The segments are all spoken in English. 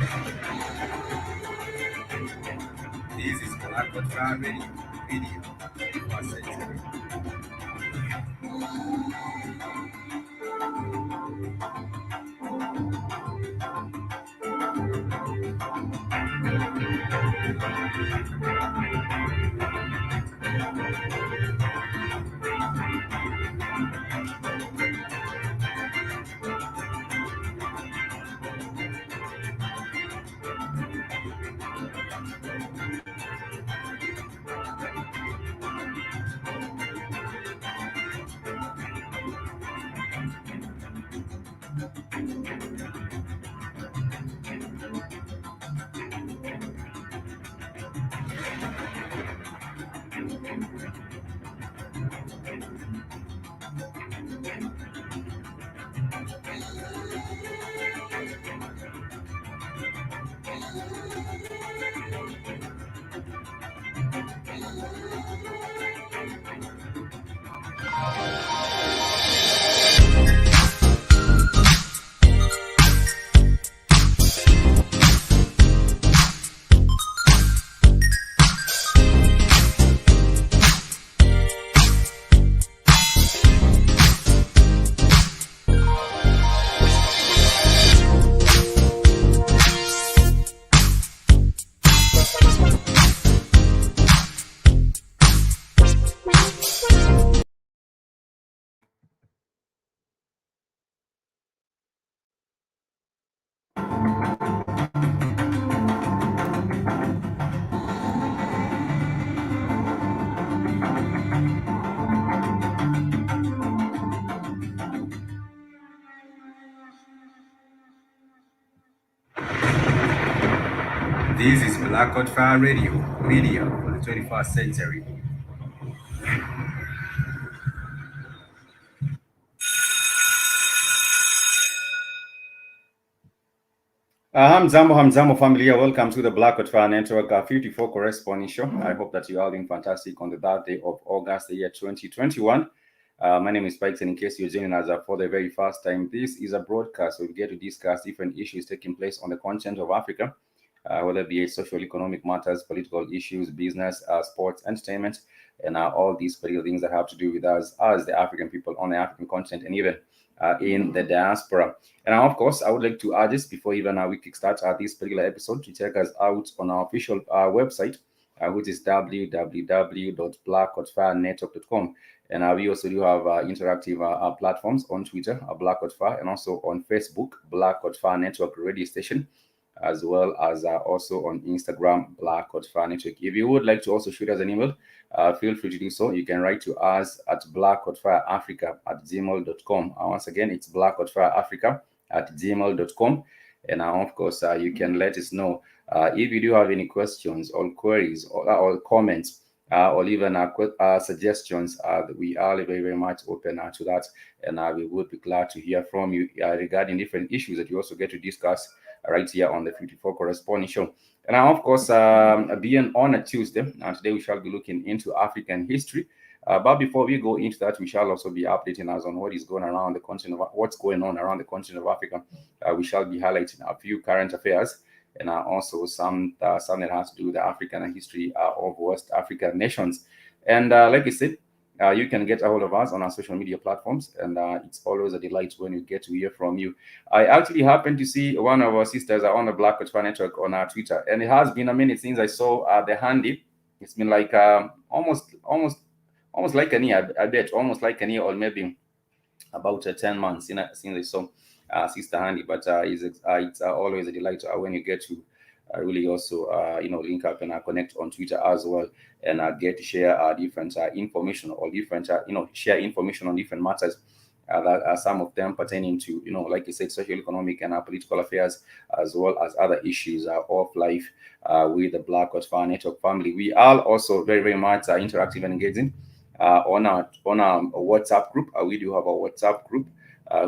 This is Black Radio. This is Black Radio, media for the 21st century. Hamzamo familia, welcome to the Black Network 54 Correspondence show. I hope that you are doing fantastic on the 3rd day of August, the year 2021. My name is Spikes, and in case you're joining us for the very first time, this is a broadcast where we get to discuss different issues taking place on the continent of Africa, whether it be social, economic matters, political issues, business, sports, entertainment, and all these particular things that have to do with us as the African people on the African continent and even in the diaspora. And of course, I would like to add this before even we kickstart this particular episode to check us out on our official website, which is www.black.firenetwork.com. And we also do have interactive platforms on Twitter, Black Fire, and also on Facebook, Black Fire Network Radio Station, as well as also on Instagram, Black Fire Network. If you would like to also shoot us an email, feel free to do so. You can write to us at blackfireafrica@gmail.com. Once again, it's blackfireafrica@gmail.com. And of course, you can let us know if you do have any questions or queries or comments or even suggestions. We are very, very much open to that. And we would be glad to hear from you regarding different issues that you also get to discuss right here on the 54 Correspondence show. And of course, being on a Tuesday, today we shall be looking into African history. But before we go into that, we shall also be updating us on what is going around the continent of what's going on around the continent of Africa. We shall be highlighting a few current affairs and also some that has to do with the African history of West African nations. And like I said, you can get a hold of us on our social media platforms, and it's always a delight when we get to hear from you. I actually happened to see one of our sisters on the Black Network on our Twitter, and it has been a minute since I saw the handy. It's been like almost like a year, I bet, almost like a year, or maybe about 10 months since I saw Sister Handy. But it's always a delight when you get to really also link up and connect on Twitter as well, and get to share different information or different share information on different matters that some of them pertaining to like you said, social, economic, and political affairs, as well as other issues of life with the Black Fire Network family. We are also very, very much interactive and engaging on our WhatsApp group. We do have a WhatsApp group,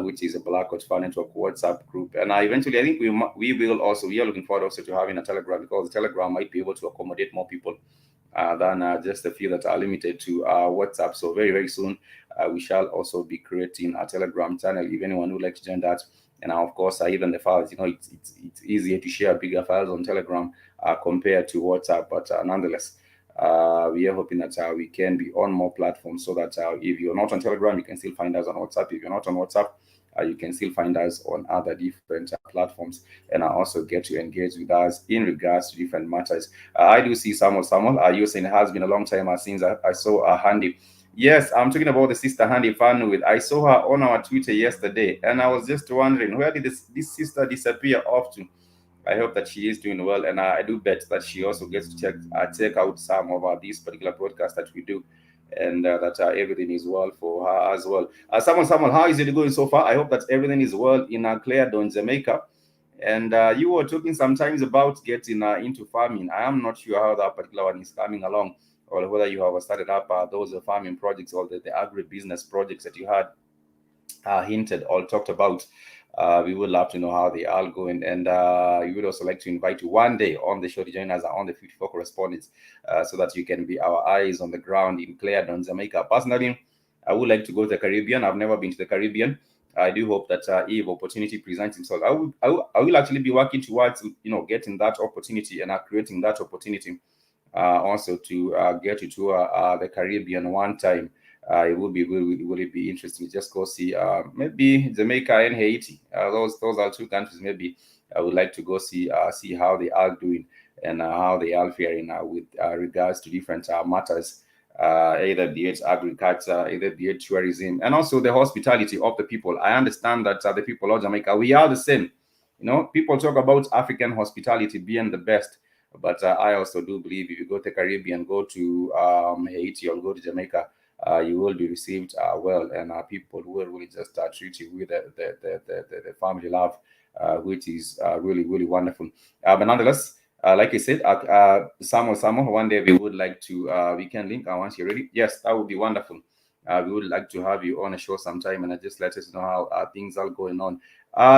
which is a Black Fire Network WhatsApp group. And eventually, I think we are looking forward also to having a Telegram, because the Telegram might be able to accommodate more people than just a few that are limited to WhatsApp. So very, very soon, we shall also be creating a Telegram channel. If anyone would like to join that, And of course, even the files, it's easier to share bigger files on Telegram compared to WhatsApp. But nonetheless, we are hoping that we can be on more platforms, so that if you're not on Telegram, you can still find us on WhatsApp. If you're not on WhatsApp, you can still find us on other different platforms, and also get to engage with us in regards to different matters. I do see Samuel. You saying it has been a long time since I saw Handy. Yes, I'm talking about the sister Handy Fan with. I saw her on our Twitter yesterday, and I was just wondering, where did this sister disappear off to? I hope that she is doing well, and I do bet that she also gets to check out some of these particular broadcasts that we do, and that everything is well for her as well. Someone, how is it going so far? I hope that everything is well in Clarendon, Jamaica. And you were talking sometimes about getting into farming. I am not sure how that particular one is coming along, or whether you have started up those farming projects, or the agri-business projects that you had hinted or talked about. We would love to know how they are going, and we would also like to invite you one day on the show to join us on the 54 Correspondence, so that you can be our eyes on the ground in Clarendon, Jamaica. Personally, I would like to go to the Caribbean. I've never been to the Caribbean. I do hope that if opportunity presents itself, I will actually be working towards getting that opportunity, and creating that opportunity also to get you to the Caribbean one time. It will it be interesting to just go see maybe Jamaica and Haiti. Those are two countries maybe I would like to go see how they are doing, and how they are faring with regards to different matters, either be it agriculture, either be it tourism, and also the hospitality of the people. I understand that the people of Jamaica, we are the same. People talk about African hospitality being the best, but I also do believe if you go to Caribbean, go to Haiti, or go to Jamaica, you will be received well, and people will really just treat you with the family love, which is really, really wonderful. But nonetheless, like I said, Samuel, one day we would like to, we can link once you're ready. Yes, that would be wonderful. We would like to have you on a show sometime, and just let us know how things are going on.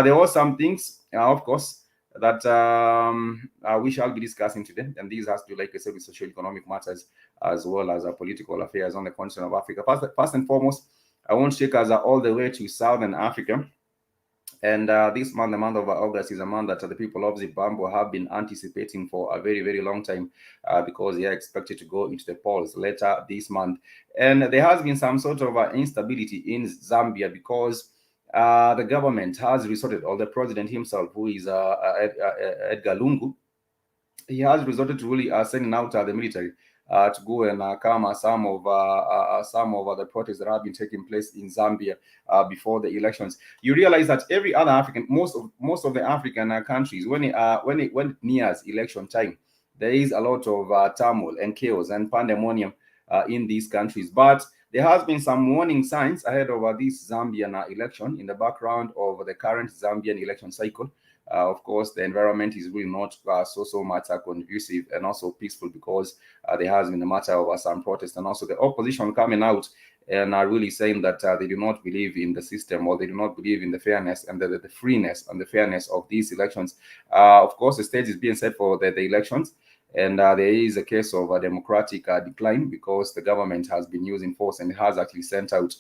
There were some things, of course, that we shall be discussing today, and these has to do, like I said, with socio-economic matters, as well as political affairs on the continent of Africa. First and foremost, I want to take us all the way to Southern Africa. And this month, the month of August, is a month that the people of Zimbabwe have been anticipating for a very, very long time, because they are expected to go into the polls later this month. And there has been some sort of instability in Zambia, because the government has resorted, or the president himself, who is Edgar Lungu, he has resorted to really sending out the military to go and calm some of the protests that have been taking place in Zambia before the elections. You realize that every other African, most of the African countries, when it nears election time, there is a lot of turmoil and chaos and pandemonium in these countries. But there has been some warning signs ahead of this Zambian election, in the background of the current Zambian election cycle. Of course, the environment is really not so much conducive and also peaceful, because there has been a matter of some protest, and also the opposition coming out and are really saying that they do not believe in the system, or they do not believe in the fairness and the freeness and the fairness of these elections. Of course, the stage is being set for the elections, and there is a case of a democratic decline, because the government has been using force, and it has actually sent out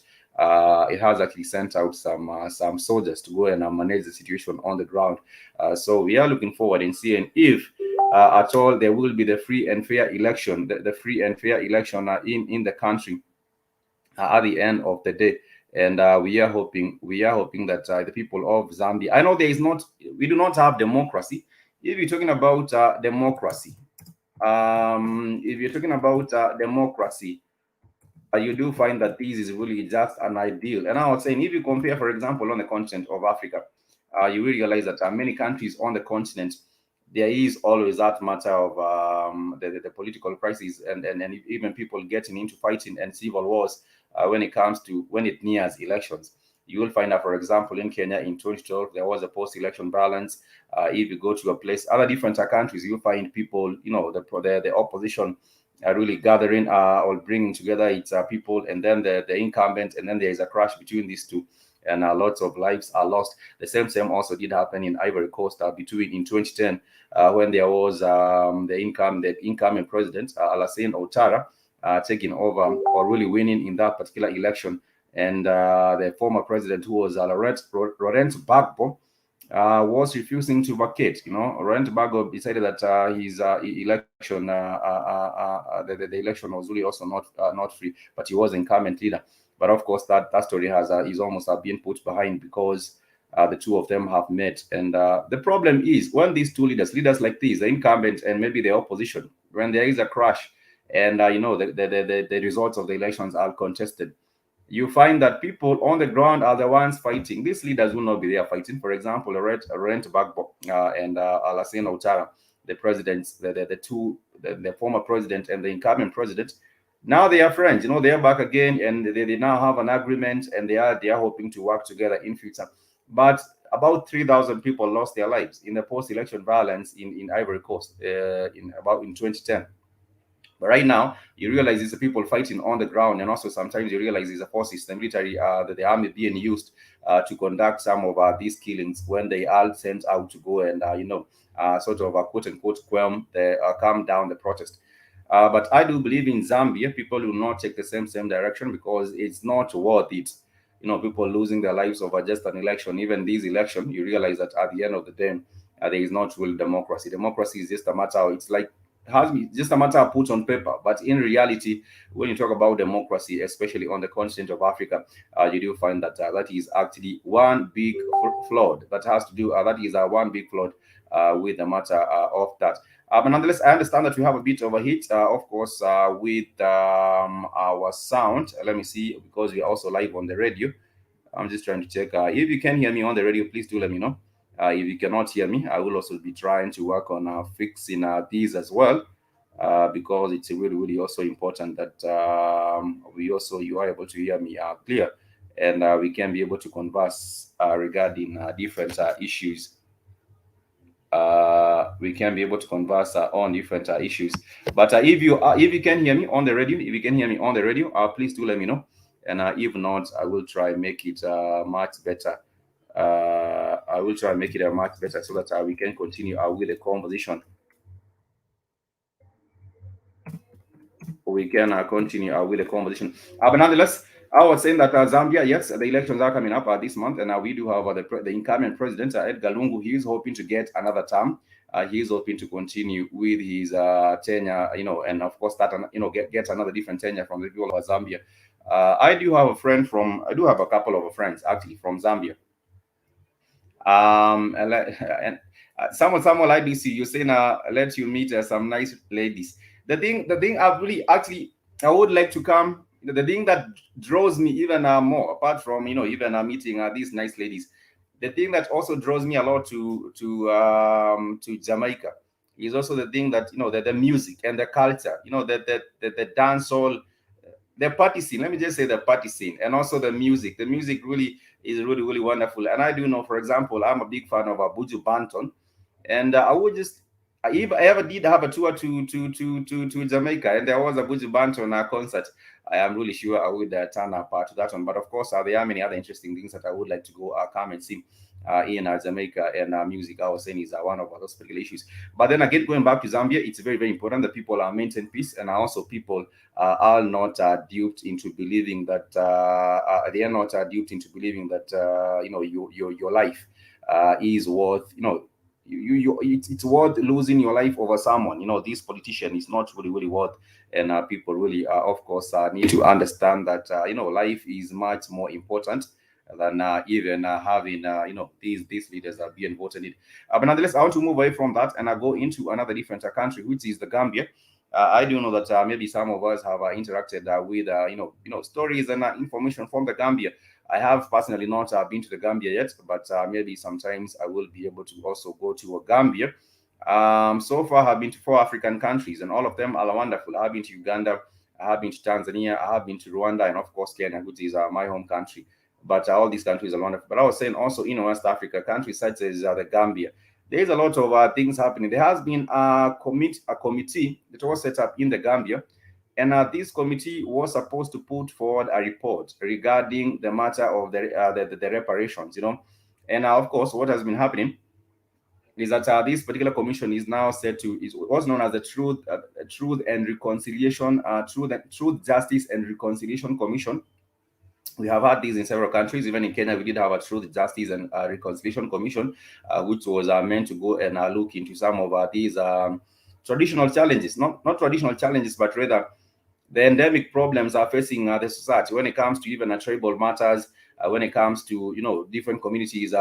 some soldiers to go and manage the situation on the ground. So we are looking forward in seeing if at all there will be the free and fair election, the free and fair election in the country at the end of the day. And we are hoping that the people of Zambia, I know we do not have democracy. If you're talking about democracy, you do find that this is really just an ideal. And I was saying, if you compare, for example, on the continent of Africa, you will realize that many countries on the continent, there is always that matter of the political crisis, and even people getting into fighting and civil wars when it nears elections. You will find that, for example, in Kenya in 2012, there was a post-election balance. If you go to a place, other different countries, you'll find people, the opposition are really gathering or bringing together its people, and then the incumbent, and then there is a crash between these two, and lots of lives are lost. The same also did happen in Ivory Coast in 2010, when there was the incoming president, Alassane Ouattara, taking over or really winning in that particular election, and the former president, who was Laurent Gbagbo, was refusing to vacate. Laurent Gbagbo decided that his election, the election was really also not free, but he was incumbent leader. But of course, that story is almost being put behind because the two of them have met. And the problem is when these two leaders like these, the incumbent and maybe the opposition, when there is a crash, and the results of the elections are contested, you find that people on the ground are the ones fighting. These leaders will not be there fighting. For example, Laurent Gbagbo and Alassane Ouattara, the presidents, the former president and the incumbent president. Now they are friends. They are back again, and they now have an agreement, and they are hoping to work together in future. But about 3,000 people lost their lives in the post-election violence in Ivory Coast in 2010. But right now, you realize it's the people fighting on the ground, and also sometimes you realize it's the forces, the military, the army being used to conduct some of these killings when they are sent out to go and sort of quote unquote calm down the protest. But I do believe in Zambia, people will not take the same direction because it's not worth it. People losing their lives over just an election. Even this election, you realize that at the end of the day, there is not real democracy. Democracy is just a matter. It's like has been just a matter of put on paper. But in reality, when you talk about democracy, especially on the continent of Africa, you do find that that is actually one big flawed. That has to do. That is one big flawed with the matter of that. But nonetheless, I understand that we have a bit of a hit, of course, with our sound. Let me see, because we are also live on the radio. I'm just trying to check. If you can hear me on the radio, please do let me know. If you cannot hear me, I will also be trying to work on fixing these as well, because it's really, really also important that you are able to hear me clear, and we can be able to converse regarding different issues. We can be able to converse on different issues. But if you can hear me on the radio, please do let me know. And if not, I will try and make it much better. I will try and make it a much better so that we can continue with the conversation. We can continue with the conversation. But nonetheless, I was saying that Zambia, yes, the elections are coming up this month, and we do have the incumbent president, Edgar Lungu. He is hoping to get another term. He is hoping to continue with his tenure, and of course that get another different tenure from the people of Zambia. I do have a couple of friends actually from Zambia. And someone like this, you say now, let you meet some nice ladies. The thing I really actually I would like to come. The thing that draws me even more, apart from even meeting these nice ladies, the thing that also draws me a lot to Jamaica is also the thing that the music and the culture, the dance hall, the party scene. Let me just say the party scene, and also the music. The music really is really, really wonderful. And I do know, for example, I'm a big fan of Buju Banton, and I would just if I ever did have a tour to Jamaica and there was a Buju Banton concert, I am really sure I would turn up to that one. But of course, there are many other interesting things that I would like to go come and see in Jamaica, and music, I was saying, is one of those particular issues. But then again, going back to Zambia, it's very, very important that people are maintain peace, and also people are not duped into believing that they are not duped into believing that your life is worth it's worth losing your life over someone. This politician is not really, really worth, and people really of course need to understand that life is much more important than even having these leaders are being voted in. But nonetheless, I want to move away from that and I go into another different country, which is the Gambia. I do know that maybe some of us have interacted with stories and information from the Gambia. I have personally not been to the Gambia yet, but maybe sometimes I will be able to also go to a Gambia. So far, I've been to 4 African countries, and all of them are wonderful. I've been to Uganda, I have been to Tanzania, I have been to Rwanda, and of course Kenya, which is my home country. But all these countries are wonderful. But I was saying also in West Africa, countries such as the Gambia, there's a lot of things happening. There has been a committee that was set up in the Gambia, and this committee was supposed to put forward a report regarding the matter of the reparations. And of course, what has been happening is that this particular commission is now set to is what's known as the Truth and Reconciliation, Truth, Justice and Reconciliation Commission. We have had these in several countries. Even in Kenya, we did have a Truth, Justice, and Reconciliation Commission, which was meant to go and look into some of these traditional challenges, not traditional challenges, but rather the endemic problems are facing the society when it comes to even tribal matters, when it comes to different communities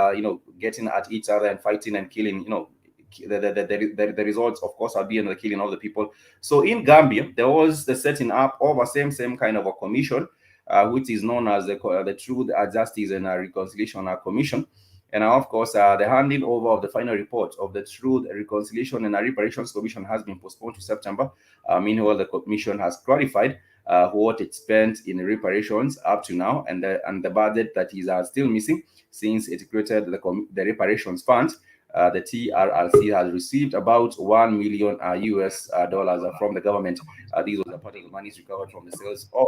getting at each other and fighting and killing. The results, of course, are being the killing of the people. So in Gambia, there was the setting up of a same kind of a commission, which is known as the Truth, Justice, and Reconciliation Commission. And of course, the handing over of the final report of the Truth, Reconciliation, and Reparations Commission has been postponed to September. Meanwhile, the commission has clarified what it spent in reparations up to now, and the budget that is still missing since it created the reparations fund. The TRRC has received about $1 million US dollars from the government. These were the part of the monies recovered from the sales of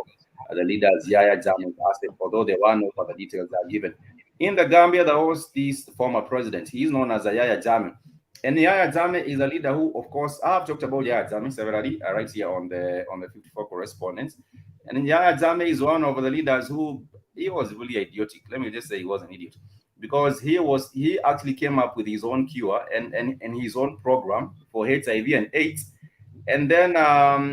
the leaders Yaya Jammeh's asset, although there were no further details are given. In the Gambia, there was this former president. He is known as Yaya Jammeh. And Yaya Jammeh is a leader who, of course, I've talked about Yaya Jammeh severally right here on the 54 Correspondence. And Yaya Jammeh is one of the leaders who, he was really idiotic. Let me just say he was an idiot. Because he actually came up with his own cure and his own program for HIV and AIDS. And then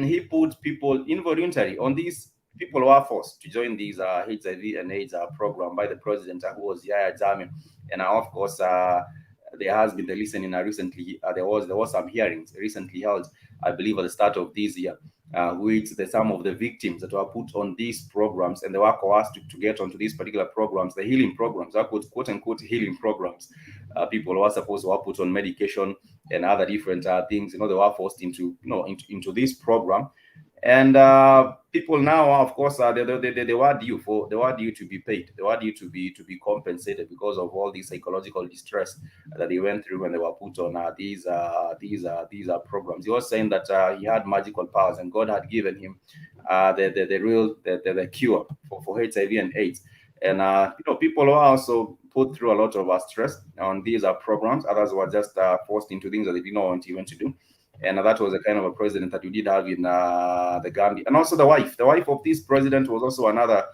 he put people involuntarily on these. People were forced to join these HIV and AIDS program by the president, who was Yaya Jammeh. And of course, there has been the listening recently. There was some hearings recently held, I believe, at the start of this year, which some of the victims that were put on these programs, and they were coerced to get onto these particular programs, the healing programs, quote unquote healing programs. People were supposed to put on medication and other different things. They were forced into this program. And people now, of course, they were due to be paid. They were due to be compensated because of all the psychological distress that they went through when they were put on these programs. He was saying that he had magical powers and God had given him the cure for HIV and AIDS. And people were also put through a lot of stress on these programs. Others were just forced into things that they didn't want even to do. And that was the kind of a president that we did have in the Gambia. And also the wife of this president was also another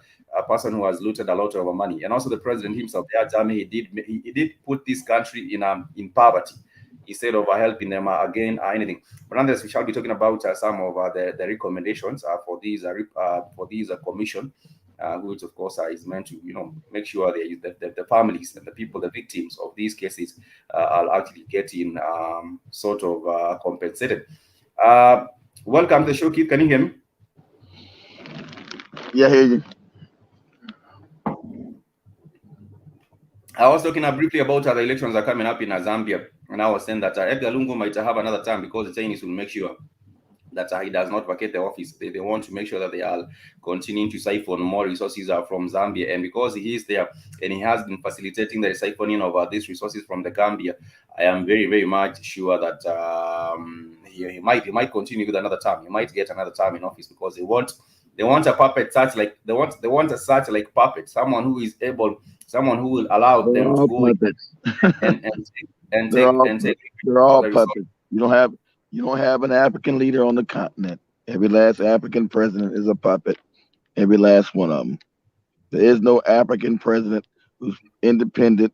person who has looted a lot of money. And also the president himself, Jammeh, he did put this country in poverty instead of helping them again anything. But nonetheless, we shall be talking about some of the recommendations for these commission. Which of course is meant to make sure the families and the people, the victims of these cases, are actually getting sort of compensated. Welcome to the show, Keith. Can you hear me? Yeah, I hear you. I was talking briefly about the elections are coming up in Zambia, and I was saying that Edgar Lungu might have another term because the Chinese will make sure that he does not vacate the office. They want to make sure that they are continuing to siphon more resources from Zambia. And because he is there and he has been facilitating the siphoning of these resources from the Gambia, I am very, very much sure that he might continue with another term. He might get another term in office because they want a puppet such like they want a such like puppet, someone who is able, someone who will allow them to go and take. They're all puppets. You don't have an African leader on the continent. Every last African president is a puppet. Every last one of them. There is no African president who's independent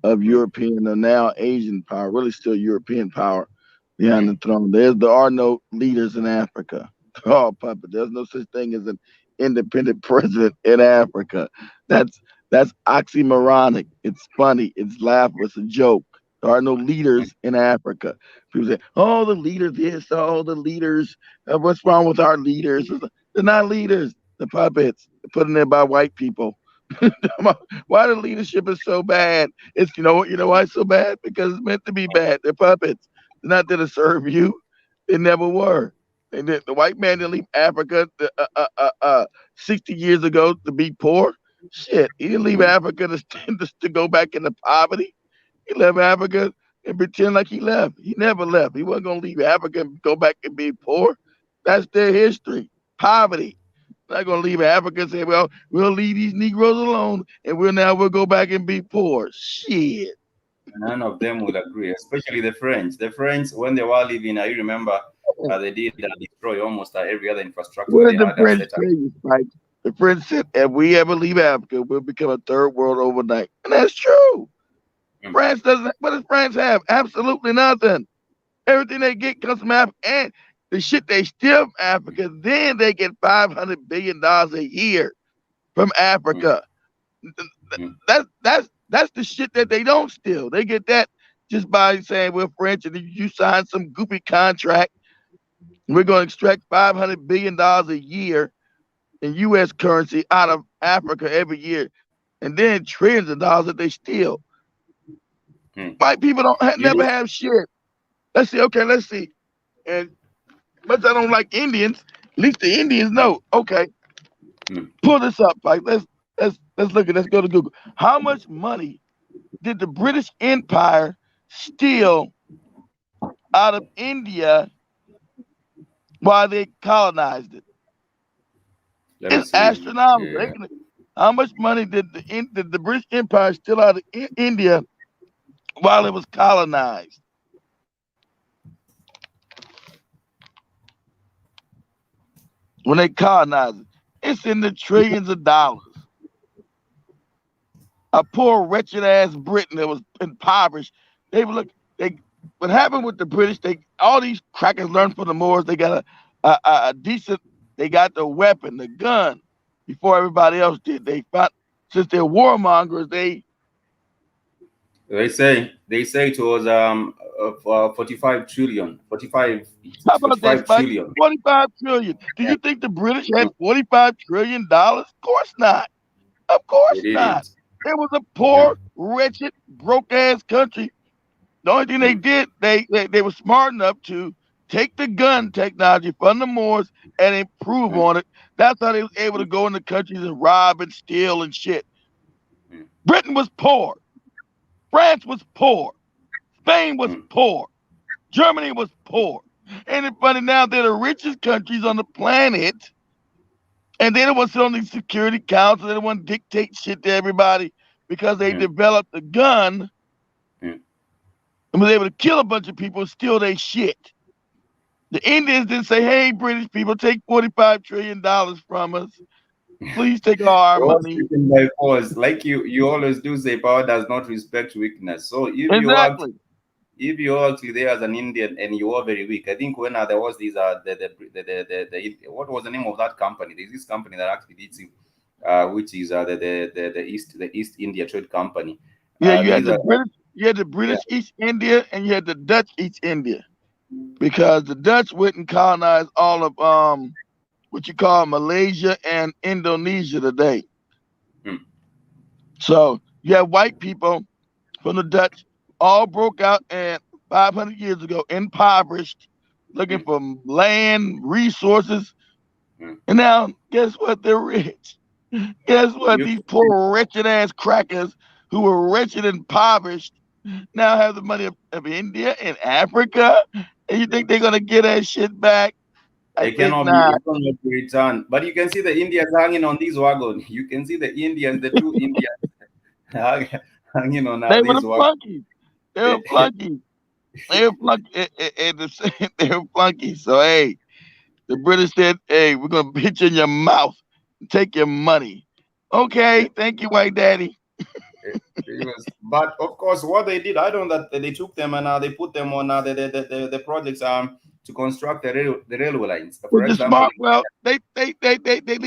of European or now Asian power, really still European power behind the throne. There are no leaders in Africa. They're all puppets. There's no such thing as an independent president in Africa. That's oxymoronic. It's funny. It's laughable. It's a joke. There are no leaders in Africa. People say, "Oh, the leader this. Oh, the leaders. What's wrong with our leaders?" They're not leaders. They're puppets. They're put in there by white people. Why the leadership is so bad? It's you know why it's so bad? Because it's meant to be bad. They're puppets. They're not there to serve you. They never were. The white man didn't leave Africa 60 years ago to be poor. Shit, he didn't leave Africa to go back into poverty. He left Africa and pretend like he left. He never left. He wasn't going to leave Africa and go back and be poor. That's their history. Poverty. Not going to leave Africa and say, well, we'll leave these Negroes alone and we'll go back and be poor. Shit. None of them will agree, especially the French. The French, when they were living, I remember they did destroy almost every other infrastructure What they did the had French set up. tell you, Spike? The French said, if we ever leave Africa, we'll become a third world overnight. And that's true. Mm, France doesn't, what does France have? Absolutely nothing. Everything they get comes from Africa. And the shit they steal from Africa, then they get $500 billion a year from mm, Africa. mm, That's the shit that they don't steal. They get that just by saying we're French and you sign some goofy contract. We're going to extract $500 billion a year in U.S. currency out of Africa every year, and then trillions of dollars that they steal. mm. White people don't You never know, have shit. Let's see. Okay, let's see. And much I don't like Indians, at least the Indians know. Okay, mm. pull this up. Like let's look at. Let's go to Google. How much money did the British Empire steal out of India while they colonized it? Let me It's see. astronomical. Yeah. How much money did the British Empire steal out of India while it was colonized? When they colonized it, it's in the trillions of dollars. A poor wretched ass Britain that was impoverished. They look. They what happened with the British? They all these crackers learned from the Moors. They got a decent. They got the weapon, the gun, before everybody else did. They found since they're warmongers, they They say it was 45 trillion, 45, how it's about that, 45 Spike? trillion. 45 trillion. Do Yeah. you think the British had $45 trillion? Of course not. Of They course not. didn't. It was a Yeah. poor, wretched, broke ass country. The only thing they Mm, did, they were smart enough to take the gun technology from the Moors and improve mm, on it. That's how they was able to go into countries and rob and steal and shit. mm, Britain was poor. France was poor. Spain was mm, poor. Germany was poor. Ain't it funny now they're the richest countries on the planet, and they don't want to sit on these security councils. They don't want to dictate shit to everybody because they mm, developed a gun mm. and was able to kill a bunch of people and steal their shit. The Indians didn't say, hey, British people, take $45 trillion from us. Please take all our You're all money. speaking by force, like you always do say, power does not respect weakness. So Exactly. if you're actually there as an Indian and you are very weak, I think when there was these what was the name of that company? There's this company that actually did it, which is the East India Trade Company. Yeah, you had These the are British, you had the yeah. British East India and you had the Dutch East India. Because the Dutch went and colonized all of what you call Malaysia and Indonesia today. Mm, So you have white people from the Dutch all broke out and 500 years ago, impoverished, looking mm, for land, resources. mm. And now, guess what? They're rich. Guess what? You These poor, wretched ass crackers who were wretched and impoverished now have the money of India and Africa. And you think they're going to get that shit back? I They think cannot be, not. it cannot be returned. But you can see the Indians hanging on this wagon. You can see the Indians, the two Indians hanging on They were this the wagon. flunkies. They were They, flunkies. They were flunkies. They were flunkies. So, hey, the British said, hey, we're going to hit you in your mouth and take your money. Okay. Thank you, white daddy. but of course, what they did, I don't know that they took them and they put them on the projects to construct the railway lines. For With the example, smart, well, they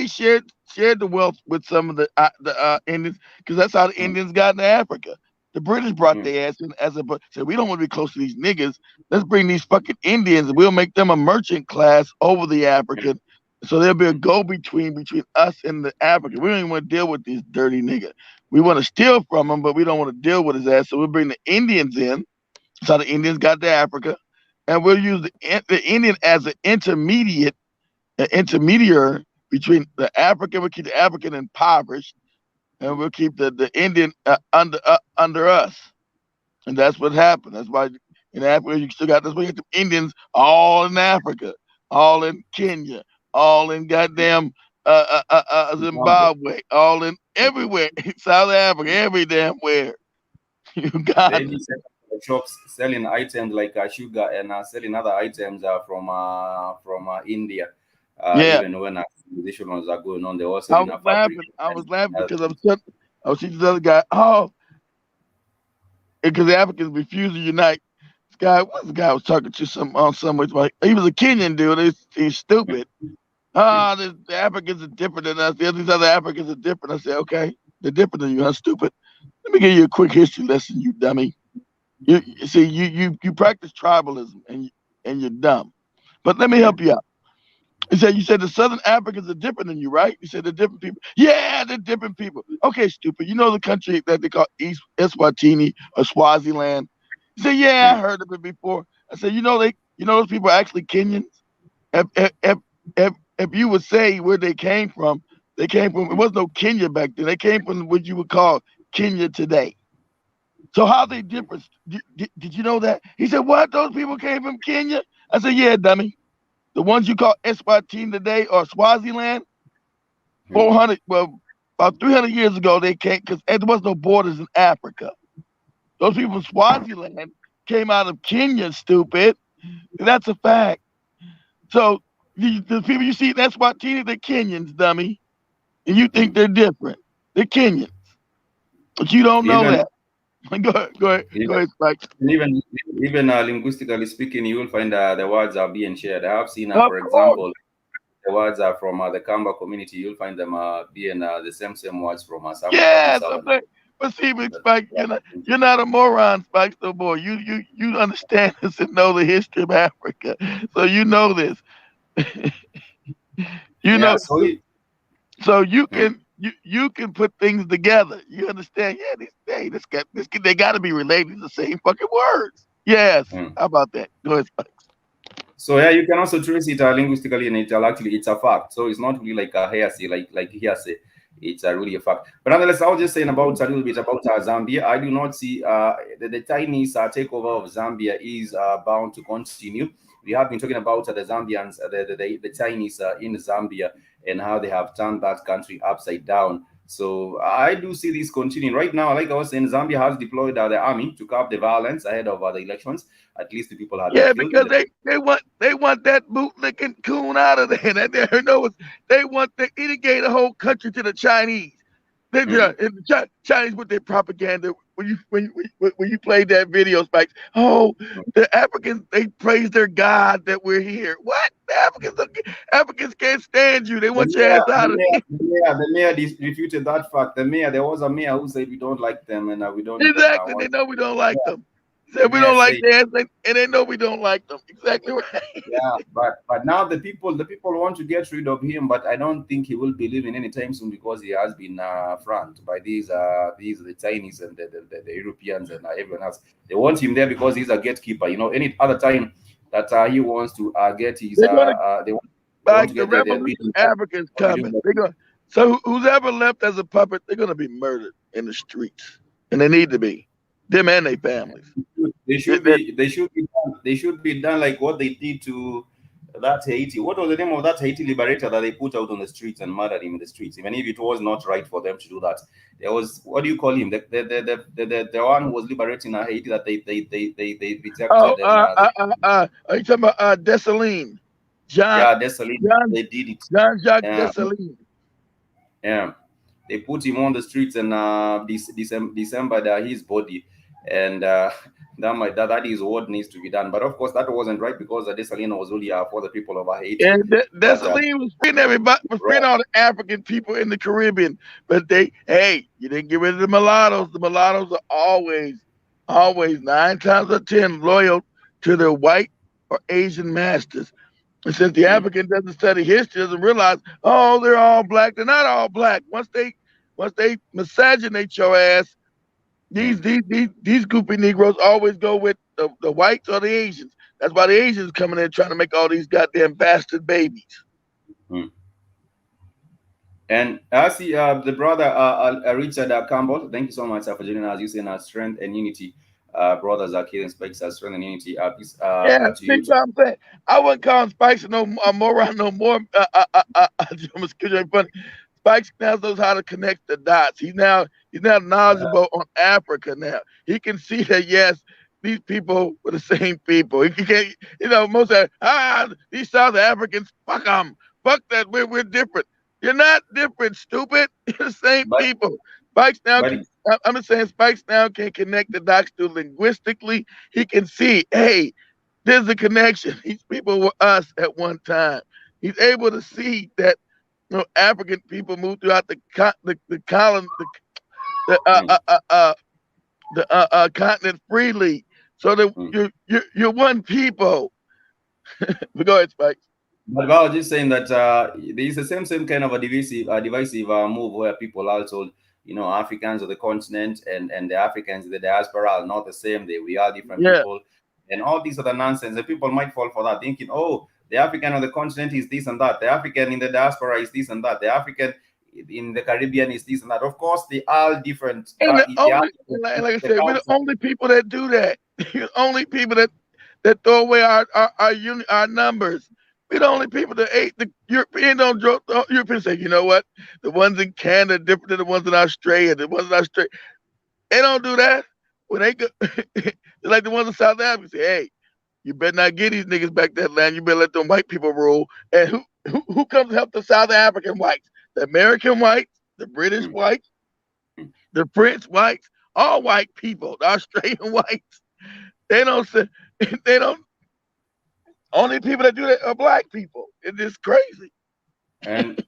shared the wealth with some of the Indians because that's how the mm, Indians got into Africa. The British brought mm, their ass in as a said we don't want to be close to these niggas. Let's bring these fucking Indians and we'll make them a merchant class over the mm, African. So there'll be a mm, go between us and the African. We don't even want to deal with these dirty niggas. We want to steal from him, but we don't want to deal with his ass. So we'll bring the Indians in. That's how the Indians got to Africa, and we'll use the Indian as an intermediary between the African. We'll keep the African impoverished, and we'll keep the Indian under us. And that's what happened. That's why in Africa you still got that's why you got the Indians all in Africa, all in Kenya, all in goddamn Zimbabwe. Zimbabwe, all in everywhere, South Africa, every damn where. They Uganda. did set up shops selling items like sugar and selling other items from India. Yeah. Even when conversations are going on. They're all I saying was laughing. fabrication. I was laughing because I was seeing this other guy. Oh, because the Africans refuse to unite. This guy, what's the guy I was talking to some on some way? Like, he was a Kenyan dude. He's stupid. The Africans are different than us. These other Africans are different. I said, okay, they're different than you, huh? Stupid. Let me give you a quick history lesson, you dummy. You see, you practice tribalism and you're dumb. But let me help you out. You said the Southern Africans are different than you, right? You said they're different people. Yeah, they're different people. Okay, stupid. You know the country that they call East Eswatini or Swaziland? You said, yeah, I heard of it before. I said, you know those people are actually Kenyans. If if if if you would say where they came from. It was no Kenya back then. They came from what you would call Kenya today. So how they different? Did you know that? He said, what? Those people came from Kenya? I said, yeah, dummy. The ones you call Eswatini today or Swaziland, 400, well, about 300 years ago, they came because there was no borders in Africa. Those people from Swaziland came out of Kenya, stupid. That's a fact. So the people you see in Eswatini, they're Kenyans, dummy. And you think they're different. They're Kenyans. But you don't know Even that. Go ahead, Spike. even even linguistically speaking, you will find the words are being shared. I have seen, Of for course. example, the words are from the Kamba community. You'll find them being the same words from some of the Yes, southern. but see, Spike, you're not a moron, Spike. So boy, you understand this and know the history of Africa, so you know this. you Yeah. know, So so you hmm. can you can put things together. You understand? Yeah, they got to be related to the same fucking words. Yes. Hmm. How about that? Go ahead, Spike. So yeah, you can also trace it linguistically, and actually it's a fact. So it's not really like a hearsay, like hearsay. It's really a fact. But nonetheless, I was just saying about a little bit about Zambia. I do not see the Chinese takeover of Zambia is bound to continue. We have been talking about the Zambians, the Chinese in Zambia, and how they have turned that country upside down. So I do see this continuing right now. Like I was saying, Zambia has deployed the army to curb the violence ahead of the elections. At least the people have been Yeah, killed in because the. they want that bootlicking coon out of there. They want to irrigate the whole country to the Chinese. Mm. And the Chinese with their propaganda. When you played that video, Spikes, oh, the Africans they praise their God that we're here. What? Africans can't stand you. They The want your mayor, ass out of here. the mayor refuted that fact. The mayor, there was a mayor who said we don't like them and we don't even Exactly. They want. know we don't like Yeah, them. the Said we mayor don't like said, their ass, and they know we don't like them. Exactly right. yeah, but now the people want to get rid of him, but I don't think he will be leaving anytime soon because he has been franked by these the Chinese and the Europeans and everyone else. They want him there because he's a gatekeeper. You know, any other time that he wants to get his They're gonna they want to like the get their revolution bidding. Africans coming. They're gonna so who's ever left as a puppet, they're gonna be murdered in the streets, and they need to be them and their families. They They- should they- be they should be done like what they did to that Haiti. What was the name of that Haiti liberator that they put out on the streets and murdered him in the streets? Even if it was not right for them to do that. There was, what do you call him? The one who was liberating Haiti that they oh, rejected and are you talking about Dessalines? John yeah, Dessalines, John they did it. John Jacques Yeah, Dessalines. yeah. They put him on the streets and dismembered his body, and that is what needs to be done. But of course, that wasn't right because Dessalines was only for the people of Haiti. And But Dessalines was freeing everybody, was freeing right, all the African people in the Caribbean. But hey, you didn't get rid of the mulattoes. The mulattoes are always 9 times out of 10 loyal to their white or Asian masters. And since the mm, African doesn't study history, doesn't realize, oh, they're all black. They're not all black. Once they miscegenate your ass, mm, these goofy Negroes always go with the whites or the Asians. That's why the Asians coming in trying to make all these goddamn bastard babies. mm. And I see the brother Richard Campbell. Thank you so much for joining us. Using strength and unity. Brothers are killing spikes strength and unity. Peace Yeah, to see you too. what I'm saying? I wouldn't call him Spikes no moron no more. Funny. Spikes now knows how to connect the dots. He's now knowledgeable on Africa now. He can see that yes, these people were the same people. He can't, most of these South Africans, fuck that. We're different. You're not different, stupid. You're the same but people. Spikes now but can. I'm just saying, Spikes now can connect the dots to linguistically. He can see, hey, there's a connection. These people were us at one time. He's able to see that African people moved throughout the colon the continent freely, so that mm. you're one people. But go ahead, Spikes. But I was just saying that there is the same kind of a divisive move where people are told, Africans of the continent and the Africans in the diaspora are not the same. We are different Yeah, people, and all these other nonsense. And people might fall for that, thinking, oh, the African on the continent is this and that. The African in the diaspora is this and that. The African in the Caribbean is this and that. Of course, they are different. and the They are only, different. like I The said, we're the culture. only people that do that. We're the only people that throw away our numbers. We're the only people that ate the European don't joke. The Europeans say, you know what? The ones in Canada are different than the ones in Australia. The ones in Australia, they don't do that. When they go, they're like the ones in South Africa say, hey, you better not get these niggas back that land. You better let them white people rule. And who comes to help the South African whites? The American whites, the British Mm, whites, mm. the French whites, all white people, the Australian whites. They don't say they don't. Only people that do that are black people. It's just crazy. and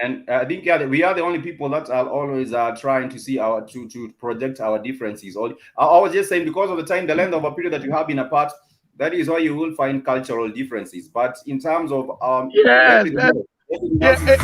and I think, yeah, we are the only people that are always trying to see our to project our differences. Or I was just saying, because of the time, the length of a period that you have been apart, that is why you will find cultural differences. But in terms of Yes, everything that's else, everything yeah. else is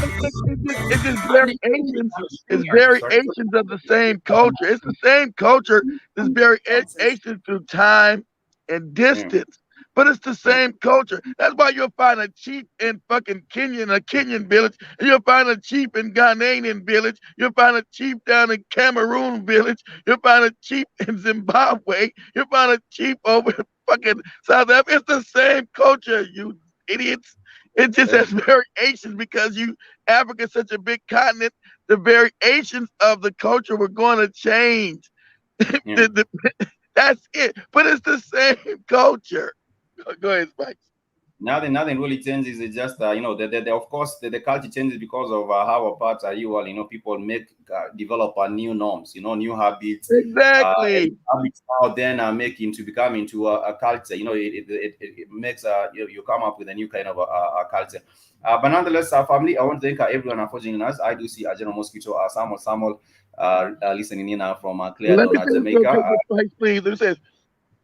It's just only variations. It's similar. Sorry. variations of the same culture. It's the same culture. There's variations through time and Yeah, distance, but it's the yeah, same culture. That's why you'll find a chief in fucking Kenya, in a Kenyan village, and you'll find a chief in Ghanaian village. You'll find a chief down in Cameroon village. You'll find a chief in Zimbabwe. You'll find a chief over in fucking South Africa. It's the same culture, you idiots. It just yeah. has variations because Africa's such a big continent. The variations of the culture were going to change. Yeah. That's it. But it's the same culture. Go ahead, Spike. Nothing really changes. It's just of course the culture changes because of how apart you all, people make develop new norms, new habits. And Exactly. habits now then are making to become into a culture. It makes you come up with a new kind of a culture. But nonetheless, our family, I want to thank everyone for joining us. I do see General Mosquito, Samuel, listening in from Let Clarendon, me say this real Jamaica. quick with Spike, please. It says,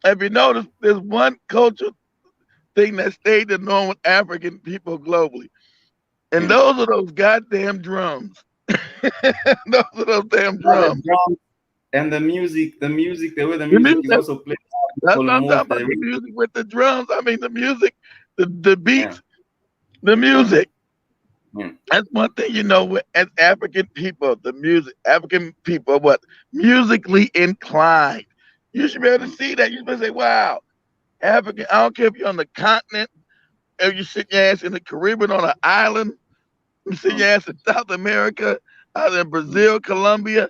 have you noticed there's one cultural thing that stayed the norm with African people globally? And Mm. those are those goddamn drums. Those are those damn Well, the drums. drums and the way the The music is music, also played, that's people what I'm talking move about. the The rhythm. music with the drums. I mean, the music, the Yeah. beats, the music. Mm, That's one thing as African people, the music, African people are what? Musically inclined. You should be able to mm, see that. You should be able to say, wow, African, I don't care if you're on the continent, if you sit your ass in the Caribbean on an island, you sit mm, your ass in South America, out in mm, Brazil, Colombia.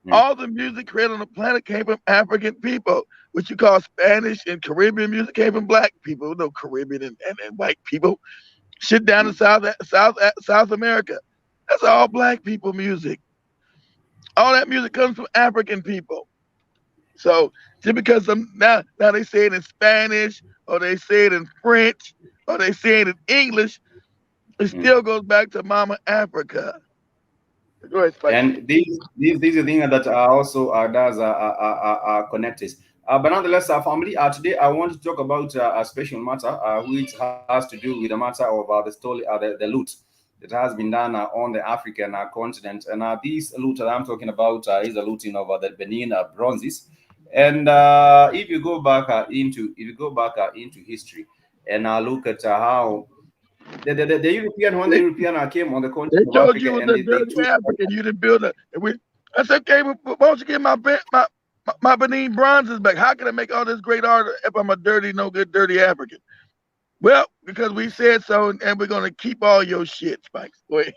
mm, All the music created on the planet came from African people. What you call Spanish and Caribbean music came from black people, no Caribbean and white people. Shit down in mm, South America. That's all black people music. All that music comes from African people. So just because now they say it in Spanish or they say it in French or they say it in English, it mm. still goes back to Mama Africa. Go ahead, Spike. And these are things that are also does connected. But nonetheless, family, today I want to talk about a special matter which has to do with the matter of the story, the loot that has been done on the African continent. And this loot that I'm talking about is the looting of the Benin bronzes. And if you go back into history and look at how the European, when the They, European came on the they continent of told you Africa was and a they dirty took African. You didn't build it. I said, okay, well, why don't you get my Benin bronzes back? How can I make all this great art if I'm a dirty, no good, dirty African? Well, because we said so, and we're gonna keep all your shit, Spikes. Go ahead.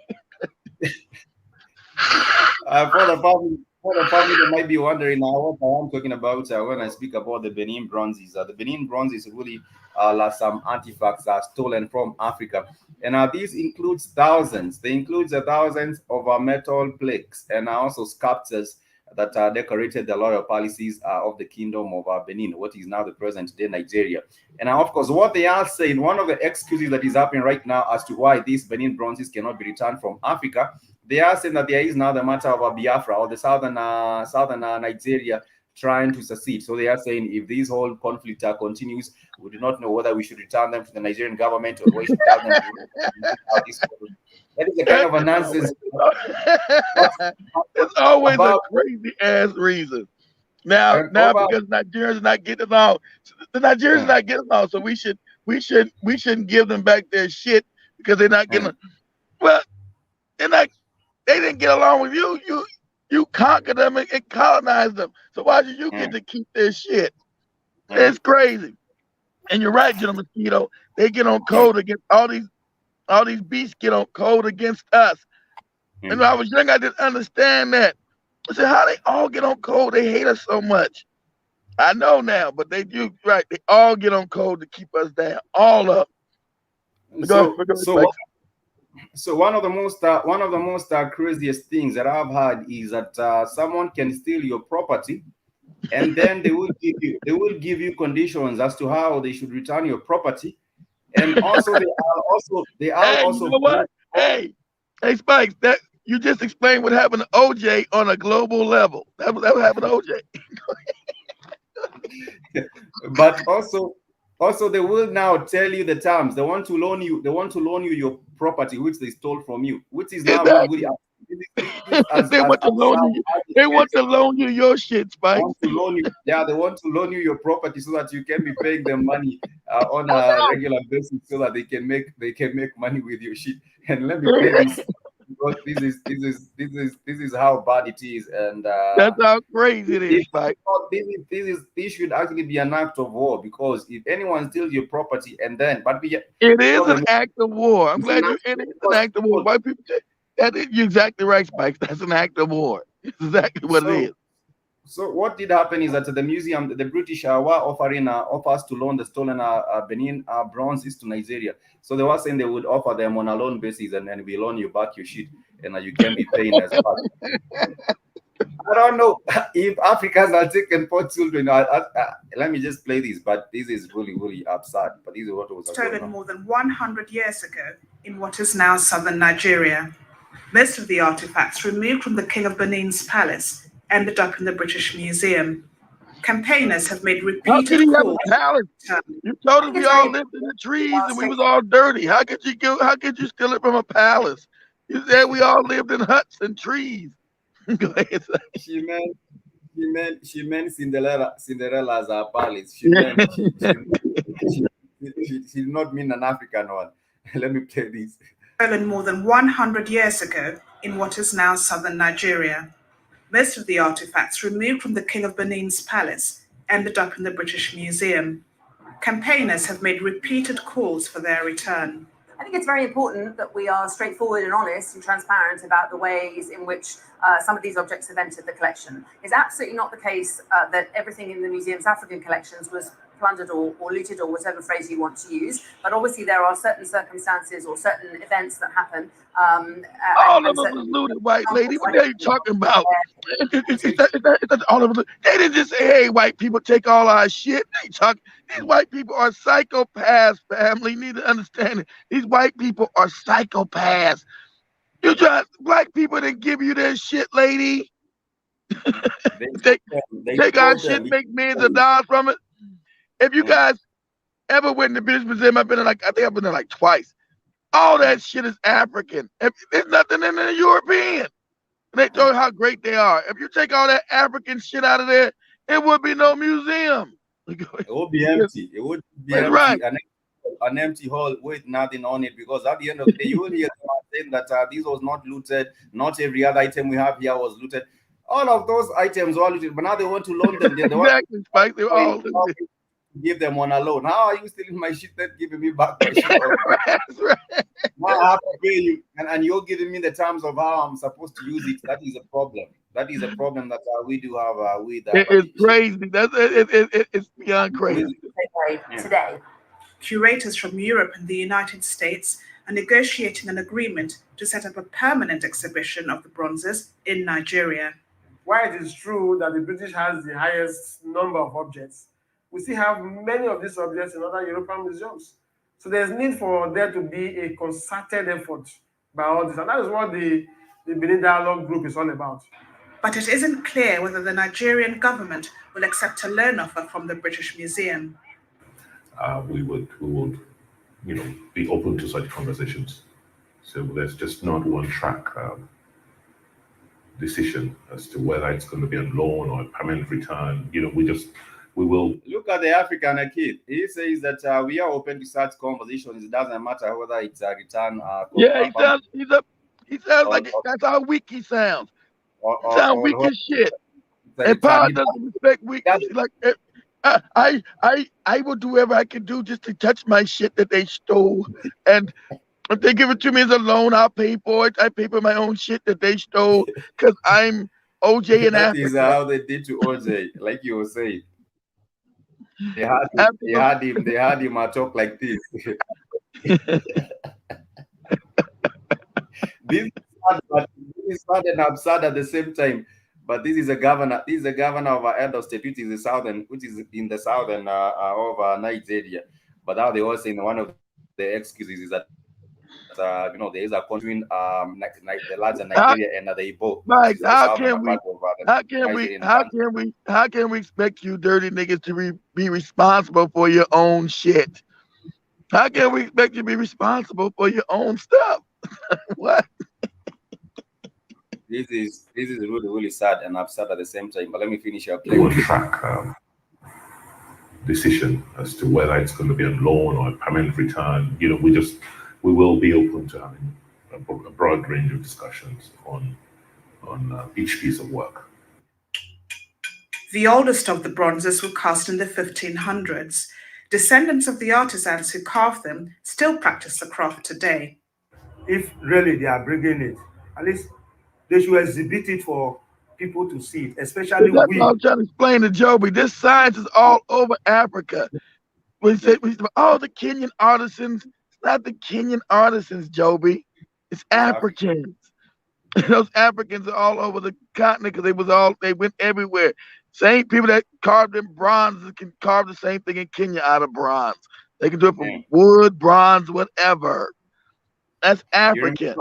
for the family. For the family that might be wondering now what I am talking about when I speak about the Benin bronzes. The Benin bronzes really like some artifacts that are stolen from Africa. And this includes thousands. They include the thousands of metal plaques and also sculptures that decorated the royal palaces of the kingdom of Benin, what is now the present day Nigeria. And of course, what they are saying, one of the excuses that is happening right now as to why these Benin bronzes cannot be returned from Africa, they are saying that there is now the matter of Biafra or the southern Nigeria trying to secede. So they are saying if this whole conflict continues, we do not know whether we should return them to the Nigerian government or we should tell them to this. That is the kind of a nonsense. It's always a About crazy ass reason. Now, and now over. because Nigerians not getting along, the Nigerians Mm, not getting along, so we shouldn't give them back their shit because they're not getting. mm, Well, they're not. They didn't get along with you. You conquered them and colonized them. So why should you get mm, to keep their shit? mm, It's crazy. And you're right, gentlemen. Mosquito. They get on code against all these beasts get on code against us. And when mm. I was young, I didn't understand that. I said, how they all get on code? They hate us so much. I know now, but they do right. They all get on code to keep us down. All of them. So Go, so Spike. So one of the most craziest things that I've had is that someone can steal your property, and then they will give you conditions as to how they should return your property, and also they are Hey, you also know what? Hey, Spikes. That you just explained what happened to OJ on a global level. That what happened to OJ. but also they will now tell you the terms. They want to loan you your property which they stole from you, which is now really Exactly. really this They as want to loan absurd you. as it They want gets. to loan you your shit, Spikes. Want to loan you, yeah, they want to loan you your property so that you can be paying them money on Oh a no. regular basis so that they can make money with your shit. And let me play this because this is how bad it is. And That's how crazy it is, this, Spike. this should actually be an act of war, because if anyone steals your property and then but we It the is an problem is act of war. I'm it's an glad act it is an because act of war. White people say that is, you're exactly right, Spike. That's an act of war. It's exactly what it so is. So what did happen is that the museum, the British were offering offers to loan the stolen Benin bronzes to Nigeria. So they were saying they would offer them on a loan basis, and then we loan you back your shit, and you can be paying as back. I don't know if Africans are taking poor children. Let me just play this, but this is really, really absurd. But this is what was going Stolen on. more than 100 years ago in what is now southern Nigeria. Most of the artifacts removed from the King of Benin's palace ended up in the British Museum. Campaigners have made How could repeated he have calls a palace? to return. You told I us think we it's very all important lived in the that we trees are and we was straightforward. all dirty. How could you steal it from a palace? You said we all lived in huts and trees. Go ahead. She meant, she meant Cinderella as a palace. She meant she did not mean an African one. Let me play this. Stolen more than 100 years ago in what is now southern Nigeria. Most of the artifacts removed from the King of Benin's palace ended up in the British Museum. Campaigners have made repeated calls for their return. I think it's very important that we are straightforward and honest and transparent about the ways in which some of these objects have entered the collection. It's absolutely not the case that everything in the museum's African collections was plundered or looted, or whatever phrase you want to use. But obviously there are certain circumstances or certain events that happen. All of and us certain was looted, white lady. examples, What like, the hell you talking about? All of us. They didn't just say, "Hey, white people, take all our shit." They talk. These white people are psychopaths. Family, you need to understand it. These white people are psychopaths. You just black people didn't give you their shit, lady. They Take told them. They take our told shit, them. make millions of dollars from it. If you Mm, guys ever went in the British Museum, I've been in I think I've been there like twice. All that mm, shit is African. There's nothing in the European. And they show mm. you how great they are. If you take all that African shit out of there, it would be no museum. It would be empty. It would be That's right. empty. An empty hall with nothing on it, because at the end of the day, you will hear them saying that this was not looted. Not every other item we have here was looted. All of those items were looted, but now they want to loan them. They want Exactly, Spike. They were all to give them on a loan. How are you stealing my shit, then giving me back my shit? That's right. Now I have to pay you, and you're giving me the terms of how I'm supposed to use it. That is a problem. That is a problem that we do have with It's crazy. It's beyond crazy. Today. Curators from Europe and the United States are negotiating an agreement to set up a permanent exhibition of the bronzes in Nigeria. While it is true that the British has the highest number of objects, we still have many of these objects in other European museums. So there's need for there to be a concerted effort by all this. And that is what the Benin Dialogue Group is all about. But it isn't clear whether the Nigerian government will accept a loan offer from the British Museum. We would, be open to such conversations. So there's just not one track decision as to whether it's going to be a loan or a permanent return. We will look at the African kid. He says that we are open to such conversations. It doesn't matter whether it's a return. Yeah, he sounds like that's how weak he sounds. He sounds weak as shit. And power doesn't respect weakness. Like I will do whatever I can do just to touch my shit that they stole. And if they give it to me as a loan, I'll pay for it. I pay for my own shit that they stole because I'm OJ in Africa. That is how they did to OJ, like you were saying. They had him talk like this. This is sad and absurd at the same time. But this is a governor. This is a governor of Edo State, which is in the southern of Nigeria. But now they all saying one of the excuses is that there is a country between the larger Nigeria and the Igbo. Mike, how can we expect you dirty niggas to be responsible for your own shit? How can we expect you to be responsible for your own stuff? What? This is really, really sad and upset at the same time. But let me finish up. One track decision as to whether it's going to be a loan or a permanent return. We will be open to having a broad range of discussions on each piece of work. The oldest of the bronzes were cast in the 1500s. Descendants of the artisans who carved them still practice the craft today. If really they are bringing it, at least they should exhibit it for people to see it, especially that's what I'm trying to explain to Joby. This science is all over Africa. We said all the Kenyan artisans. It's not the Kenyan artisans, Joby. It's Africans. Those Africans are all over the continent because they went everywhere. Same people that carved in bronze can carve the same thing in Kenya out of bronze. They can do it from wood, bronze, whatever. That's African.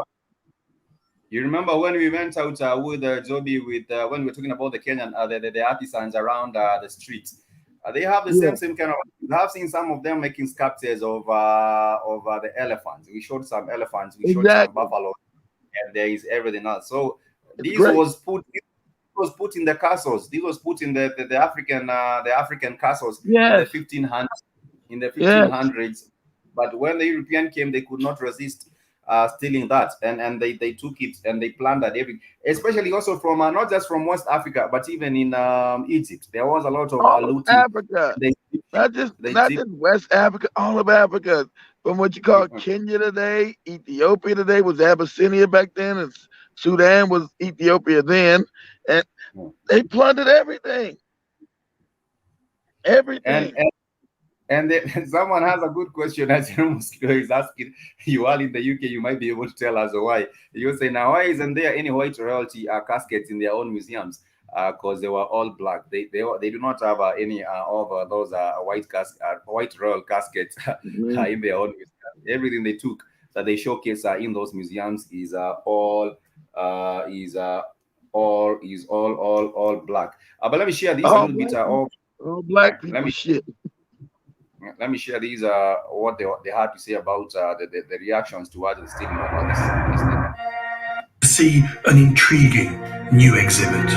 You remember when we went out with Joby when we were talking about the Kenyan, the artisans around the streets. They have the same kind of. We have seen some of them making sculptures of the elephants. We showed some elephants. We showed some buffalo, and there is everything else. So this was put in the castles. This was put in the African castles in the 1500s. In the 1500s, but when the European came, they could not resist stealing that, and they took it and they plundered everything, especially also from not just from West Africa, but even in Egypt. There was a lot of looting. Africa, not just West Africa, all of Africa. From what you call Kenya today, Ethiopia today was Abyssinia back then, and Sudan was Ethiopia then, and they plundered everything. Everything. And someone has a good question, as is asking. You are in the UK, you might be able to tell us why. You say, now, why isn't there any white royalty caskets in their own museums? Because they were all black. They do not have any of those white royal caskets in their own museums. Everything they took that they showcase in those museums is all black. But let me share this little bit of all black people shit. Let me share these what they had to say about the reactions towards the stealing of this. See an intriguing new exhibit.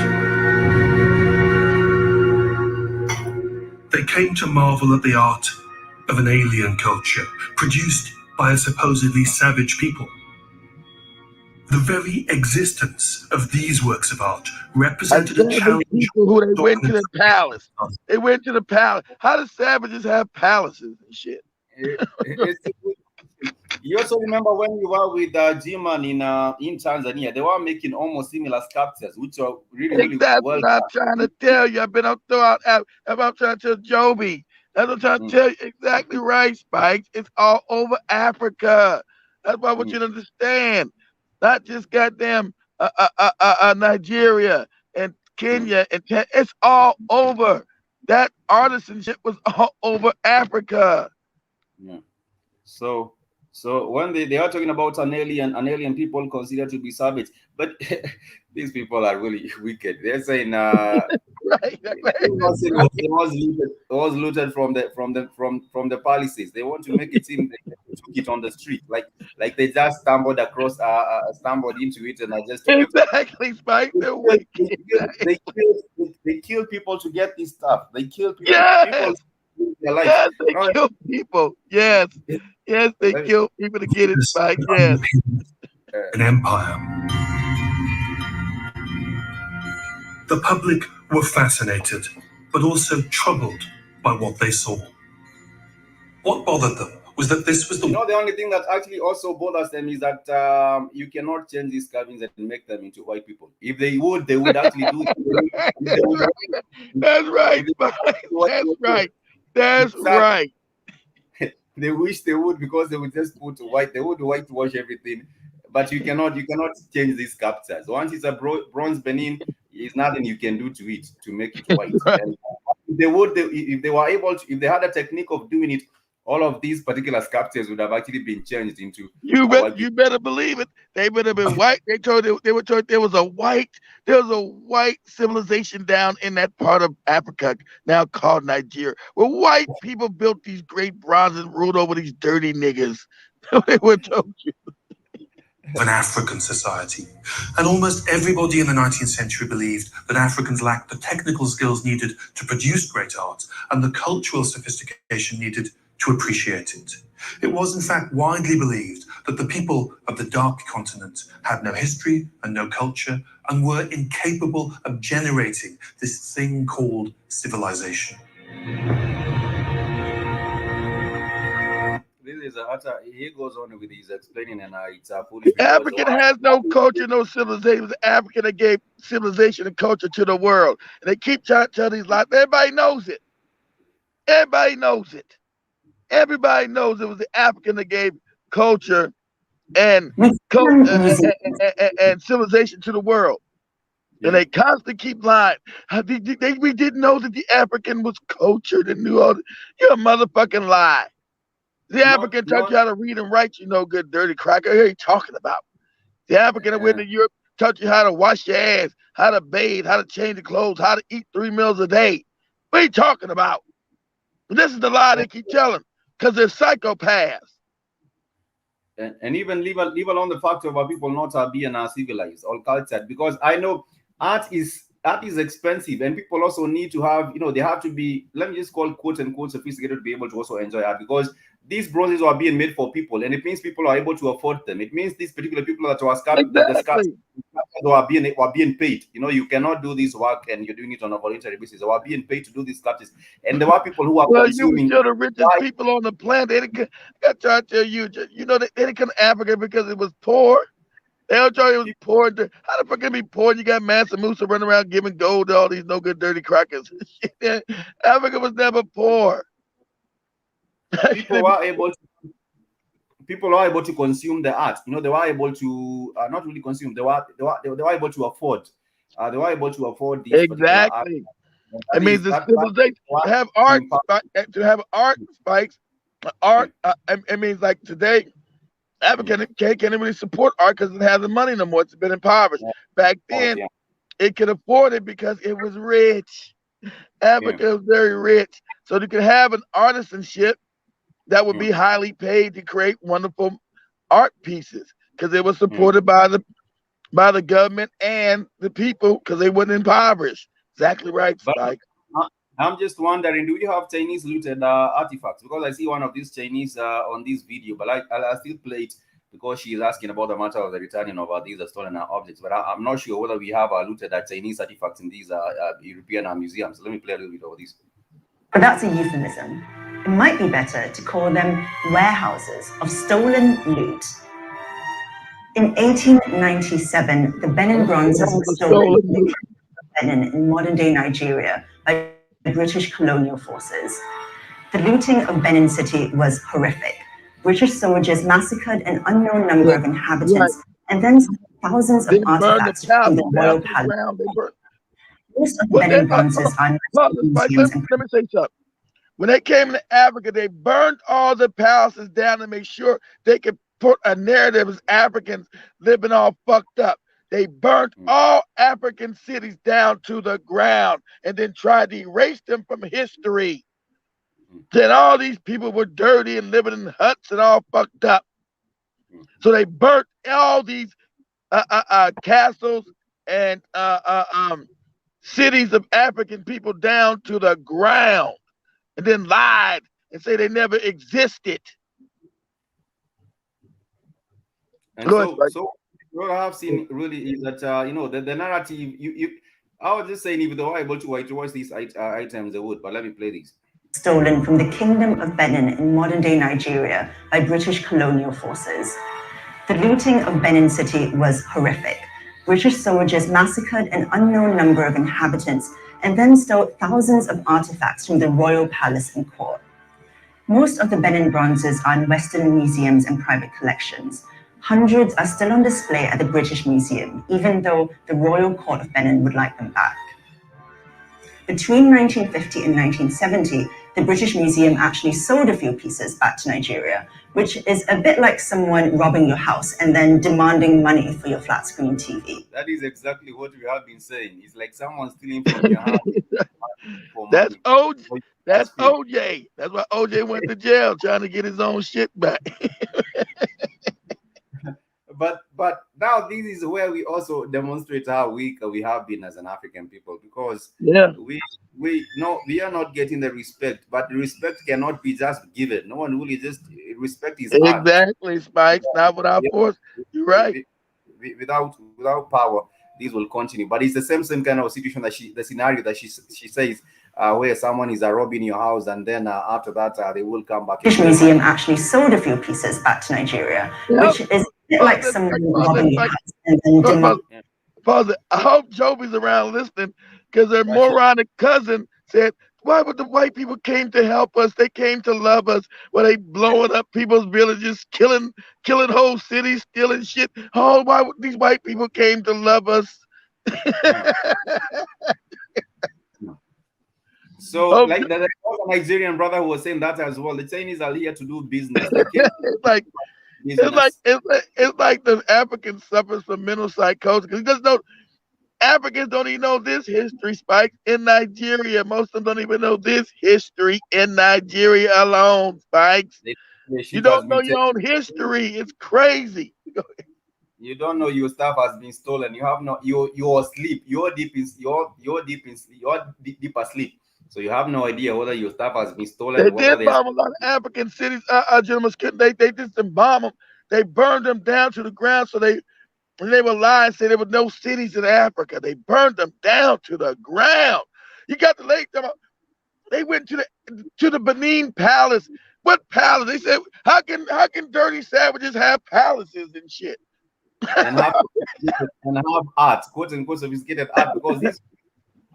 They came to marvel at the art of an alien culture produced by a supposedly savage people. The very existence of these works of art represented a challenge. People who they went to the palace. They went to the palace. How do savages have palaces and shit? You also remember when we were with G-Man in Tanzania, they were making almost similar sculptures, which are really That's well what I'm done. trying to tell you. I've been up throughout. I'm trying to tell Joby. That's what I'm trying to tell you. Exactly right, Spikes. It's all over Africa. That's what I want you to understand. Not just goddamn Nigeria and Kenya and it's all over. That artisanship was all over Africa. Yeah. So when they are talking about an alien people considered to be savage, but these people are really wicked. They're saying Right. it was looted from the palaces. They want to make it seem they took it on the street, like they just stumbled into it and I just took it. Exactly, Spike. They're wicked. They kill people to get this stuff. They kill people. Yes. People lose their life. Yes, they kill people. Yes. Yes, they kill people to get it, Spike. Yes. An empire. The public were fascinated, but also troubled by what they saw. What bothered them was that this was the... the only thing that actually also bothers them is that you cannot change these cabins and make them into white people. If they would actually do it. That's right, Spike. That's right. That's right. They wish they would, because they would just put white. They would whitewash everything, but you cannot change these sculptures. Once it's a bronze Benin, there's nothing you can do to it to make it white. Right. And if they were able to, if they had a technique of doing it, all of these particular sculptures would have actually been changed into. You better believe it. They would have been white. They were told there was a white civilization down in that part of Africa now called Nigeria, where white people built these great bronzes and ruled over these dirty niggas. They were told you. An African society. And almost everybody in the 19th century believed that Africans lacked the technical skills needed to produce great art and the cultural sophistication needed to appreciate it. It was in fact widely believed that the people of the Dark Continent had no history and no culture and were incapable of generating this thing called civilization. He goes on with his explaining, and it's foolish. African has no culture, no civilization. It was African that gave civilization and culture to the world. And they keep trying to tell these lies. Everybody knows it. Everybody knows it. Everybody knows it was the African that gave culture and civilization to the world. And they constantly keep lying. We didn't know that the African was cultured and knew all this. You're a motherfucking lie. The African taught you how to read and write, you know, good dirty cracker. What are you talking about? The African that went to Europe taught you how to wash your ass, how to bathe, how to change your clothes, how to eat 3 meals a day. What are you talking about? This is the lie they keep telling, because they're psychopaths. And even leave alone the fact of our people not being civilized or cultured, because I know art is expensive, and people also need to have, they have to be, let me just call quote unquote sophisticated to be able to also enjoy art, because these bronzes are being made for people, and it means people are able to afford them. It means these particular people that were sculpted, are being paid. You cannot do this work and you're doing it on a voluntary basis. They were being paid to do these sculptures, and there were people who are consuming. You're the richest people on the planet. I got to tell you, they didn't come to Africa because it was poor. They don't tell you it was poor. How the fuck can it be poor? You got Mansa Musa running around giving gold to all these no good dirty crackers. Africa was never poor. People are able to consume the art. They were able to not really consume. They were able to afford. They were able to afford these exactly. It means the civilization to have art, Spikes. Art. It means like today, Africa can't really support art because it hasn't money no more. It's been impoverished. Back then, it could afford it because it was rich. Africa was very rich, so you could have an artisanship that would be highly paid to create wonderful art pieces because it was supported by the government and the people because they weren't impoverished. Exactly right, Spike. I'm just wondering, do you have Chinese looted artifacts? Because I see one of these Chinese on this video, but I'll still play it because she is asking about the matter of the returning of these stolen objects. But I'm not sure whether we have looted Chinese artifacts in these European museums. So let me play a little bit of this. But that's a euphemism. It might be better to call them warehouses of stolen loot. In 1897, the Benin bronzes were stolen from the Benin in modern-day Nigeria by British colonial forces. The looting of Benin City was horrific. British soldiers massacred an unknown number of inhabitants and then thousands of artifacts from the royal palace. Most of the Benin bronzes are museums and let me say something. When they came to Africa, they burned all the palaces down to make sure they could put a narrative as Africans living all fucked up. They burnt all African cities down to the ground and then tried to erase them from history. Then all these people were dirty and living in huts and all fucked up. So they burnt all these castles and cities of African people down to the ground, and then lied and say they never existed. And so what I have seen really is that the narrative. I was just saying, if they were able to whitewash these items, they would. But let me play these. Stolen from the Kingdom of Benin in modern-day Nigeria by British colonial forces. The looting of Benin City was horrific. British soldiers massacred an unknown number of inhabitants and then stole thousands of artifacts from the royal palace and court. Most of the Benin bronzes are in Western museums and private collections. Hundreds are still on display at the British Museum, even though the Royal Court of Benin would like them back. Between 1950 and 1970, the British Museum actually sold a few pieces back to Nigeria, which is a bit like someone robbing your house and then demanding money for your flat screen TV. That is exactly what we have been saying. It's like someone stealing from your house. That's OJ. That's OJ. That's why OJ went to jail, trying to get his own shit back. But now this is where we also demonstrate how weak we have been as an African people, because we are not getting the respect, but the respect cannot be just given. No one really just respect is exactly, Spike. Not without force. You're right. Without power, this will continue. But it's the same kind of situation that the scenario that she says, where someone is robbing your house, and then after that they will come back. The British Museum actually sold a few pieces back to Nigeria, which is like someone robbing your house and then demanding. I hope Joby's around listening, because their moronic cousin said, "Why would the white people came to help us? They came to love us. Well, they blowing up people's villages, killing whole cities, stealing shit. Oh, why would these white people came to love us?" So, like the Nigerian brother who was saying that as well. The Chinese are here to do business. It's like the African suffers from mental psychosis, because Africans don't even know this history, Spike. In Nigeria, most of them don't even know this history in Nigeria alone, Spikes. You don't know your own history. It's crazy. You don't know your stuff has been stolen. You have no your sleep. You're deep asleep. So you have no idea whether your stuff has been stolen. They did bomb a lot of African cities, gentlemen. They just bomb them. They burned them down to the ground. So they were lying, say there were no cities in Africa. They burned them down to the ground. You got the late. They went to the Benin palace. What palace? They said, how can dirty savages have palaces and shit? and have art, quote unquote, sophisticated art, because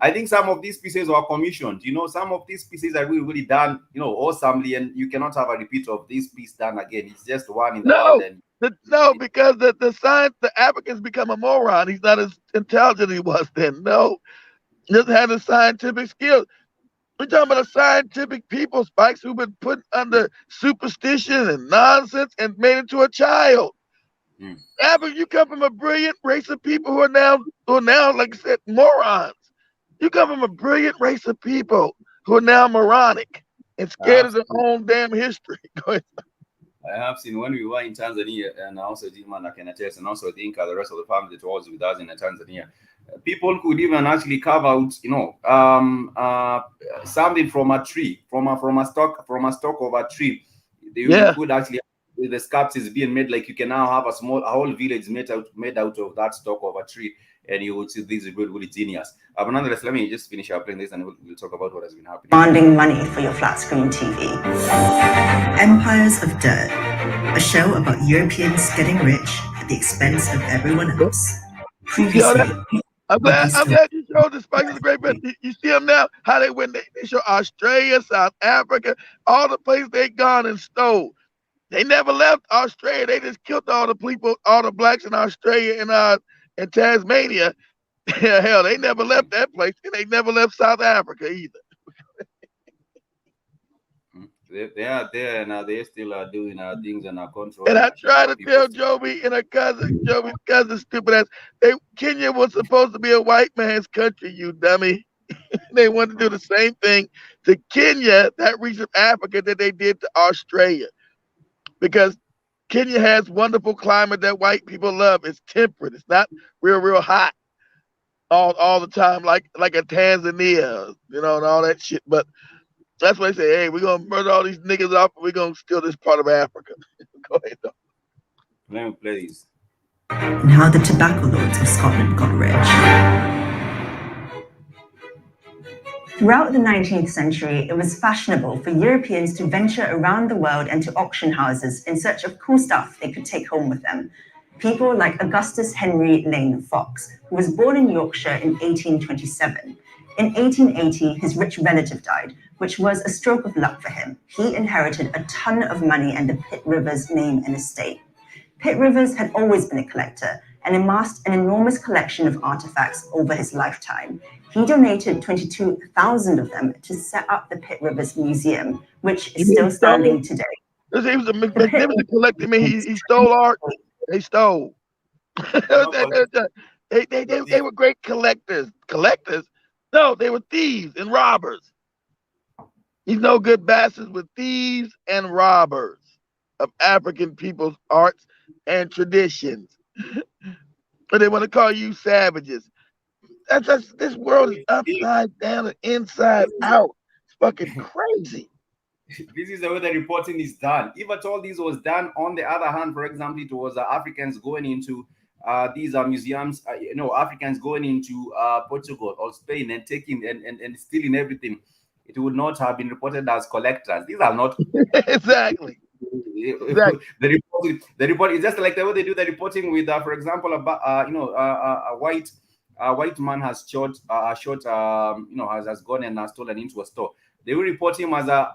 I think some of these pieces are commissioned. Some of these pieces are really done, awesomely, and you cannot have a repeat of this piece done again. It's just one in the world. Because the Africans become a moron. He's not as intelligent as he was then. No, just had a scientific skill. We're talking about a scientific people, Spikes, who've been put under superstition and nonsense and made into a child. Africa, you come from a brilliant race of people who are now, like I said, morons. You come from a brilliant race of people who are now moronic and scared of their own damn history. Go ahead. I have seen when we were in Tanzania, and also Jimana can attest, and also the rest of the family that was with us in Tanzania. People could even actually carve out, something from a tree, from a stalk of a tree. They could actually, the sculptures being made, like you can now have a whole village made out of that stalk of a tree. and you would see these really genius. But nonetheless, let me just finish up playing this, and we'll talk about what has been happening. Demanding money for your flat screen TV. Empires of Dirt, a show about Europeans getting rich at the expense of everyone else. Previously, I'm glad you showed the Spice of the Great Britain. You see them now, how they went, they show Australia, South Africa, all the places they gone and stole. They never left Australia. They just killed all the people, all the blacks in Australia and Tasmania. Hell, they never left that place, and they never left South Africa either. They are there now. They still are doing things and are controlling. And I try to tell Joby and her cousin, Joby's cousin, stupid ass, Kenya was supposed to be a white man's country, you dummy. They want to do the same thing to Kenya, that region of Africa, that they did to Australia. Because Kenya has wonderful climate that white people love. It's temperate. It's not real hot all the time like a Tanzania, and all that shit. But that's why they say, hey, we're going to murder all these niggas off, and we're going to steal this part of Africa. Go ahead, though. Let me play this. And how the tobacco lords of Scotland got rich. Throughout the 19th century, it was fashionable for Europeans to venture around the world and to auction houses in search of cool stuff they could take home with them. People like Augustus Henry Lane Fox, who was born in Yorkshire in 1827. In 1880, his rich relative died, which was a stroke of luck for him. He inherited a ton of money and the Pitt Rivers name and estate. Pitt Rivers had always been a collector and amassed an enormous collection of artifacts over his lifetime. He donated 22,000 of them to set up the Pitt Rivers Museum, which is still standing today. He was a magnificent collector. I mean, he stole art. They stole. They were great collectors. Collectors? No, they were thieves and robbers. He's no good bastards with thieves and robbers of African people's arts and traditions. But they want to call you savages. This world is upside down and inside out. It's fucking crazy. This is the way the reporting is done. If at all this was done, on the other hand, for example, it was Africans going into these museums, Africans going into Portugal or Spain and taking and stealing everything, it would not have been reported as collectors. These are not exactly. The report is just like the way they do the reporting with, for example, about a white man has has gone and stolen into a store. They will report him as they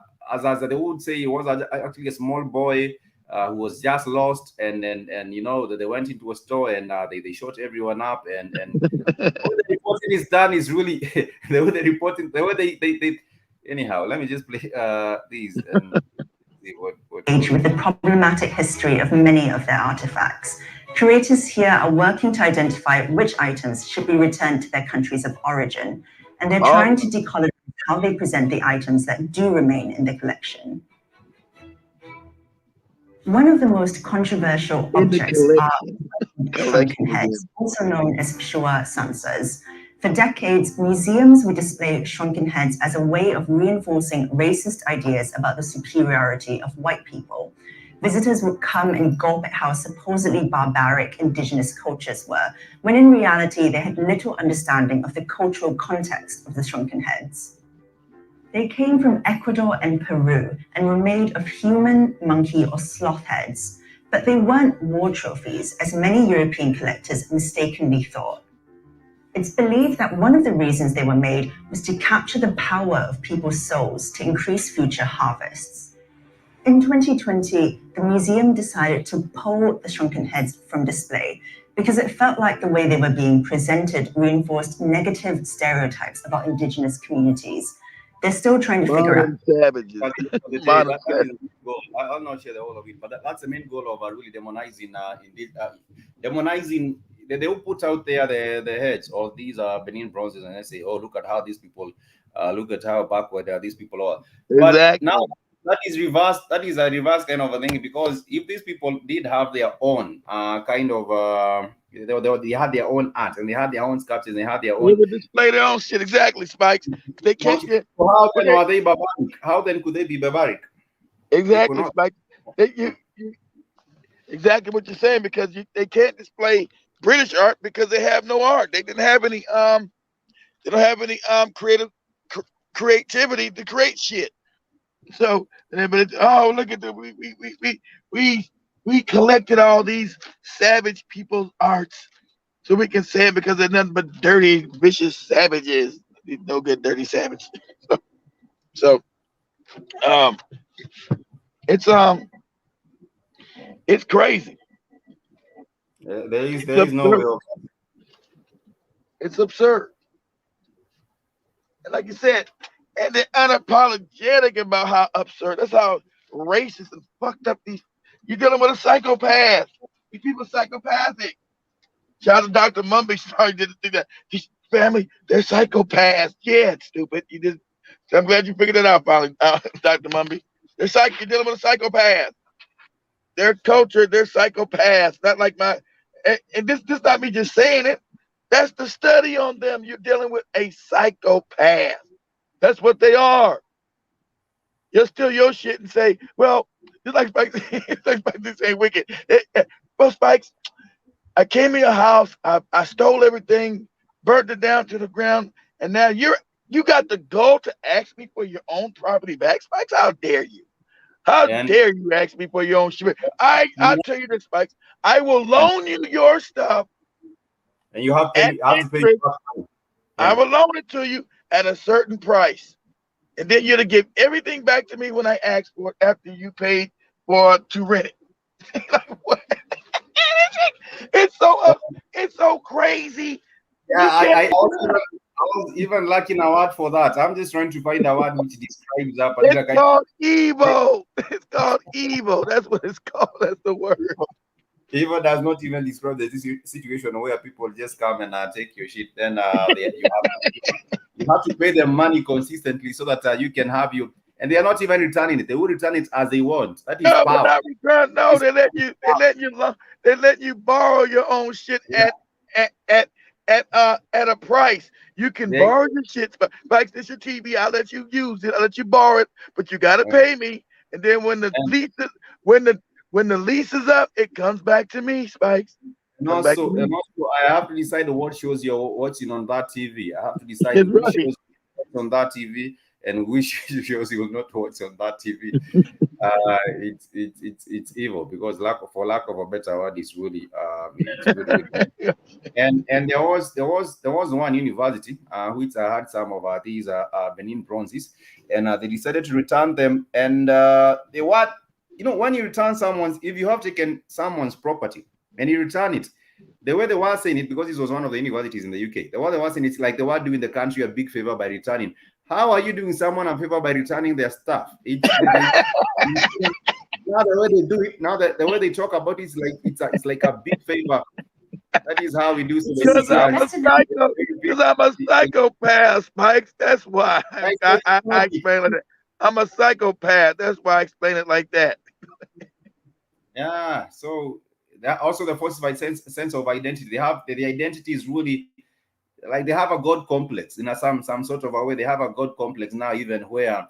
would say he was actually a small boy who was just lost, and they went into a store and they shot everyone up, and what the reporting is done is really the way they anyhow. Let me just play these. With the problematic history of many of their artifacts. Curators here are working to identify which items should be returned to their countries of origin, and they're trying to decolonize how they present the items that do remain in the collection. One of the most controversial objects are shrunken heads, also known as Pshua sansas. For decades, museums would display shrunken heads as a way of reinforcing racist ideas about the superiority of white people. Visitors would come and gawp at how supposedly barbaric indigenous cultures were, when in reality they had little understanding of the cultural context of the shrunken heads. They came from Ecuador and Peru and were made of human, monkey, or sloth heads, but they weren't war trophies, as many European collectors mistakenly thought. It's believed that one of the reasons they were made was to capture the power of people's souls to increase future harvests. In 2020, the museum decided to pull the shrunken heads from display because it felt like the way they were being presented reinforced negative stereotypes about indigenous communities. They're still trying to figure out. Savages. I'll not share the whole of it, but that's the main goal of really demonizing. Demonizing. They will put out there the heads of these Benin bronzes, and they say, "Oh, look at how these people, look at how backward these people are." But now that is reversed. That is a reverse kind of a thing, because if these people did have their own kind of, they had their own art and they had their own sculptures, and they had their own. They would display their own shit. Exactly, Spikes. They can't. So how then are they barbaric? How then could they be barbaric? Exactly, Spikes. Exactly what you're saying, because they can't display British art because they have no art. They didn't have any they don't have any creativity to create shit. So, oh, look at the we collected all these savage people's arts so we can say it because they're nothing but dirty, vicious savages. No good, dirty savage. So, um, it's it's crazy. There is no way of. It's absurd. And like you said, and they're unapologetic about how absurd. That's how racist and fucked up these. You're dealing with a psychopath. These people are psychopathic. Shout out to Dr. Mumby. Sorry, didn't think that. His family, they're psychopaths. Yeah, it's stupid. I'm glad you figured it out, finally, Dr. Mumby. You're dealing with a psychopath. Their culture, they're psychopaths. Not like and this not me just saying it. That's the study on them. You're dealing with a psychopath. That's what they are. You'll steal your shit and say, well, just like Spikes, this ain't wicked. Well, Spikes, I came in your house, I stole everything, burned it down to the ground, and now you got the gall to ask me for your own property back, Spikes? How dare you? How dare you ask me for your own shit? I'll tell you this, Spikes. I will loan you your stuff. And you have to pay. I will loan it to you at a certain price. And then you're to give everything back to me when I ask for it after you paid to rent it. Like, what? It's so crazy. Yeah, I was even lacking a word for that. I'm just trying to find a word which describes that. It's called evil. It's called evil. That's what it's called. That's the word. Evil does not even describe the situation where people just come and take your shit. Then you have to pay them money consistently so that you can have you. And they are not even returning it. They will return it as they want. That is power. No, they let you borrow your own shit at a price. You can borrow your shit. Like this your TV, I'll let you use it. I'll let you borrow it, but you gotta pay me. And then when the lease is up, it comes back to me, Spikes. And also, I have to decide what shows you're watching on that TV. I have to decide which shows on that TV and which shows you will not watch on that TV. It's evil because for lack of a better word, it's really and there was one university which had some of these Benin bronzes, and they decided to return them. And when you return if you have taken someone's property and you return it, the way they were saying it, because this was one of the universities in the UK, the way they were saying it's like they were doing the country a big favor by returning. How are you doing someone a favor by returning their stuff? Now the way they do it, now the way they talk about it, it's like a big favor. That is how we do. Because I'm a psychopath, Spikes. That's why I explain it. I'm a psychopath. That's why I explain it like that. Yeah. So that also the falsified sense of identity. The identity is really like they have a God complex in some sort of a way. They have a God complex now, even where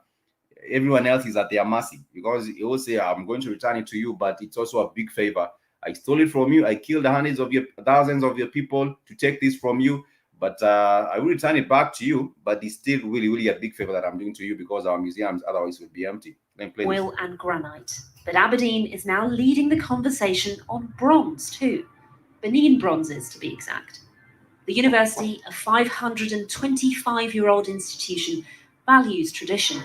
everyone else is at their mercy, because he will say, I'm going to return it to you, but it's also a big favor. I stole it from you. I killed thousands of your people to take this from you, but I will return it back to you. But it's still really, really a big favor that I'm doing to you because our museums otherwise would be empty. Oil and granite. But Aberdeen is now leading the conversation on bronze too. Benin bronzes, to be exact. The university, a 525-year-old institution, values tradition.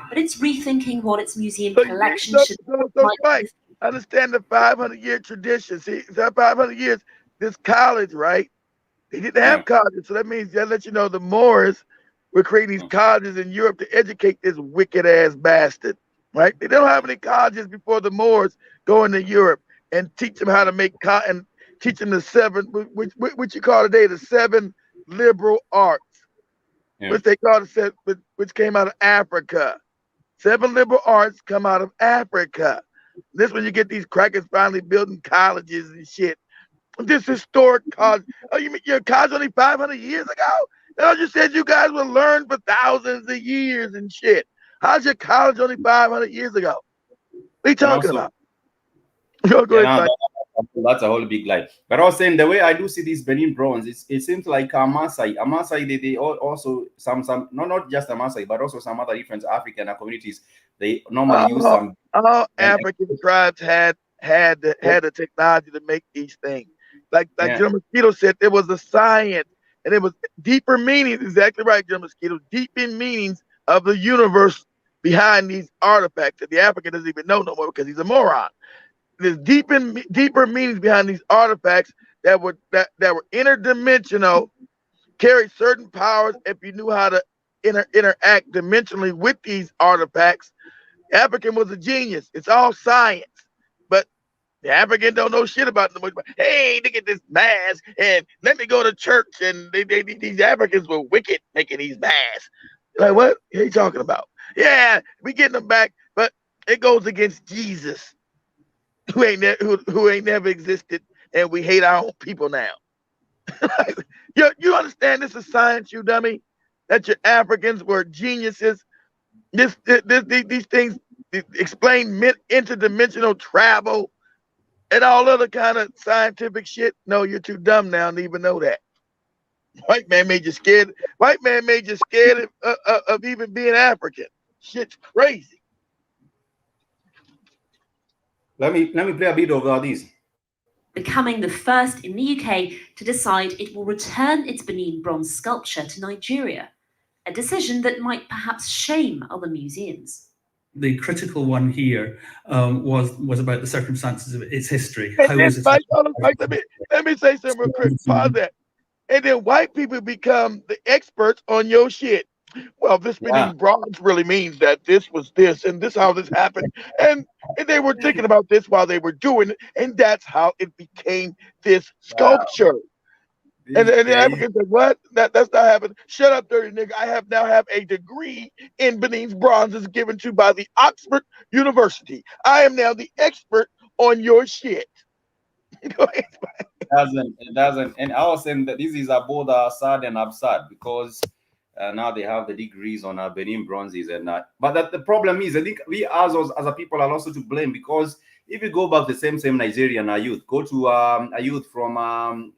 But it's rethinking what its museum collection should like. Understand the 500-year tradition. See, that 500 years, this college, right? They didn't have colleges, so that means they let you know the Moors were creating these colleges in Europe to educate this wicked-ass bastard, right? They don't have any colleges before the Moors go into Europe and teach them how to make cotton, teach them the seven, which you call today the 7 liberal arts, which they call which came out of Africa. 7 liberal arts come out of Africa. This when you get these crackers finally building colleges and shit. This historic college. Oh, you mean your college only 500 years ago? I just said you guys will learn for thousands of years and shit. How's your college only 500 years ago? What are you talking about? Go ahead, That's a whole big lie. But I was saying the way I do see these Benin bronze, it seems like a Maasai, they also some not just a Maasai, but also some other different African communities. They normally use some. All African tribes had the technology to make these things. Like Jim Mosquito said, there was a science, and it was deeper meanings. Exactly right, Jim Mosquito. Deeper meanings of the universe behind these artifacts that the African doesn't even know no more because he's a moron. There's deeper meanings behind these artifacts that were interdimensional, carried certain powers if you knew how to interact dimensionally with these artifacts. The African was a genius. It's all science, but the African don't know shit about them. Hey, look at this mask, and let me go to church. And these Africans were wicked making these masks. Like, what are you talking about? Yeah, we getting them back, but it goes against Jesus, who ain't never existed, and we hate our own people now. You understand this is science, you dummy? That your Africans were geniuses. These things explain interdimensional travel and all other kind of scientific shit. No, you're too dumb now to even know that. White man made you scared. White man made you scared of even being African. Shit's crazy. Let me play a bit of these. Becoming the first in the UK to decide it will return its Benin bronze sculpture to Nigeria, a decision that might perhaps shame other museums. The critical one here was about the circumstances of its history. And then, Mike, let me say something real quick. Pause that. And then white people become the experts on your shit. Well, this Benin bronze really means that this was this, and this how this happened. And they were thinking about this while they were doing it, and that's how it became this sculpture. And the Africans said, what? That's not happening. Shut up, dirty nigga. I now have a degree in Benin's bronzes given to by the Oxford University. I am now the expert on your shit. It doesn't. And I was saying that this is both sad and absurd because now they have the degrees on Benin bronzes and but the problem is, I think we as a people are also to blame, because if you go back the same Nigerian youth, go to a youth from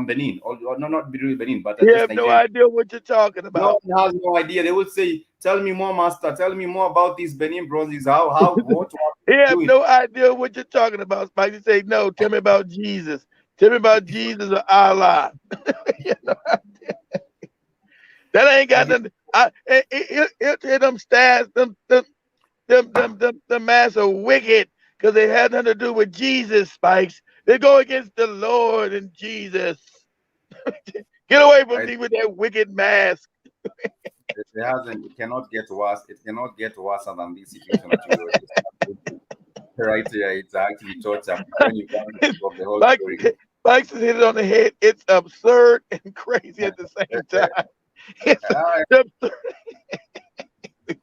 Benin, or no, not Benin, but you have no idea what you're talking about. No one has no idea. They will say, "Tell me more, master. Tell me more about these Benin bronzes. How what?" You have no idea what you're talking about, Spike. You say, "No, tell me about Jesus. Tell me about Jesus or Allah." That ain't got nothing. Them stats, them mass are wicked because they had nothing to do with Jesus, Spikes. They go against the Lord and Jesus. Get away from me with that wicked mask. It cannot get worse. It cannot get worse than this situation. Right here, it's actually torture. When you come of the whole story. Spikes has hit it on the head. It's absurd and crazy at the same time.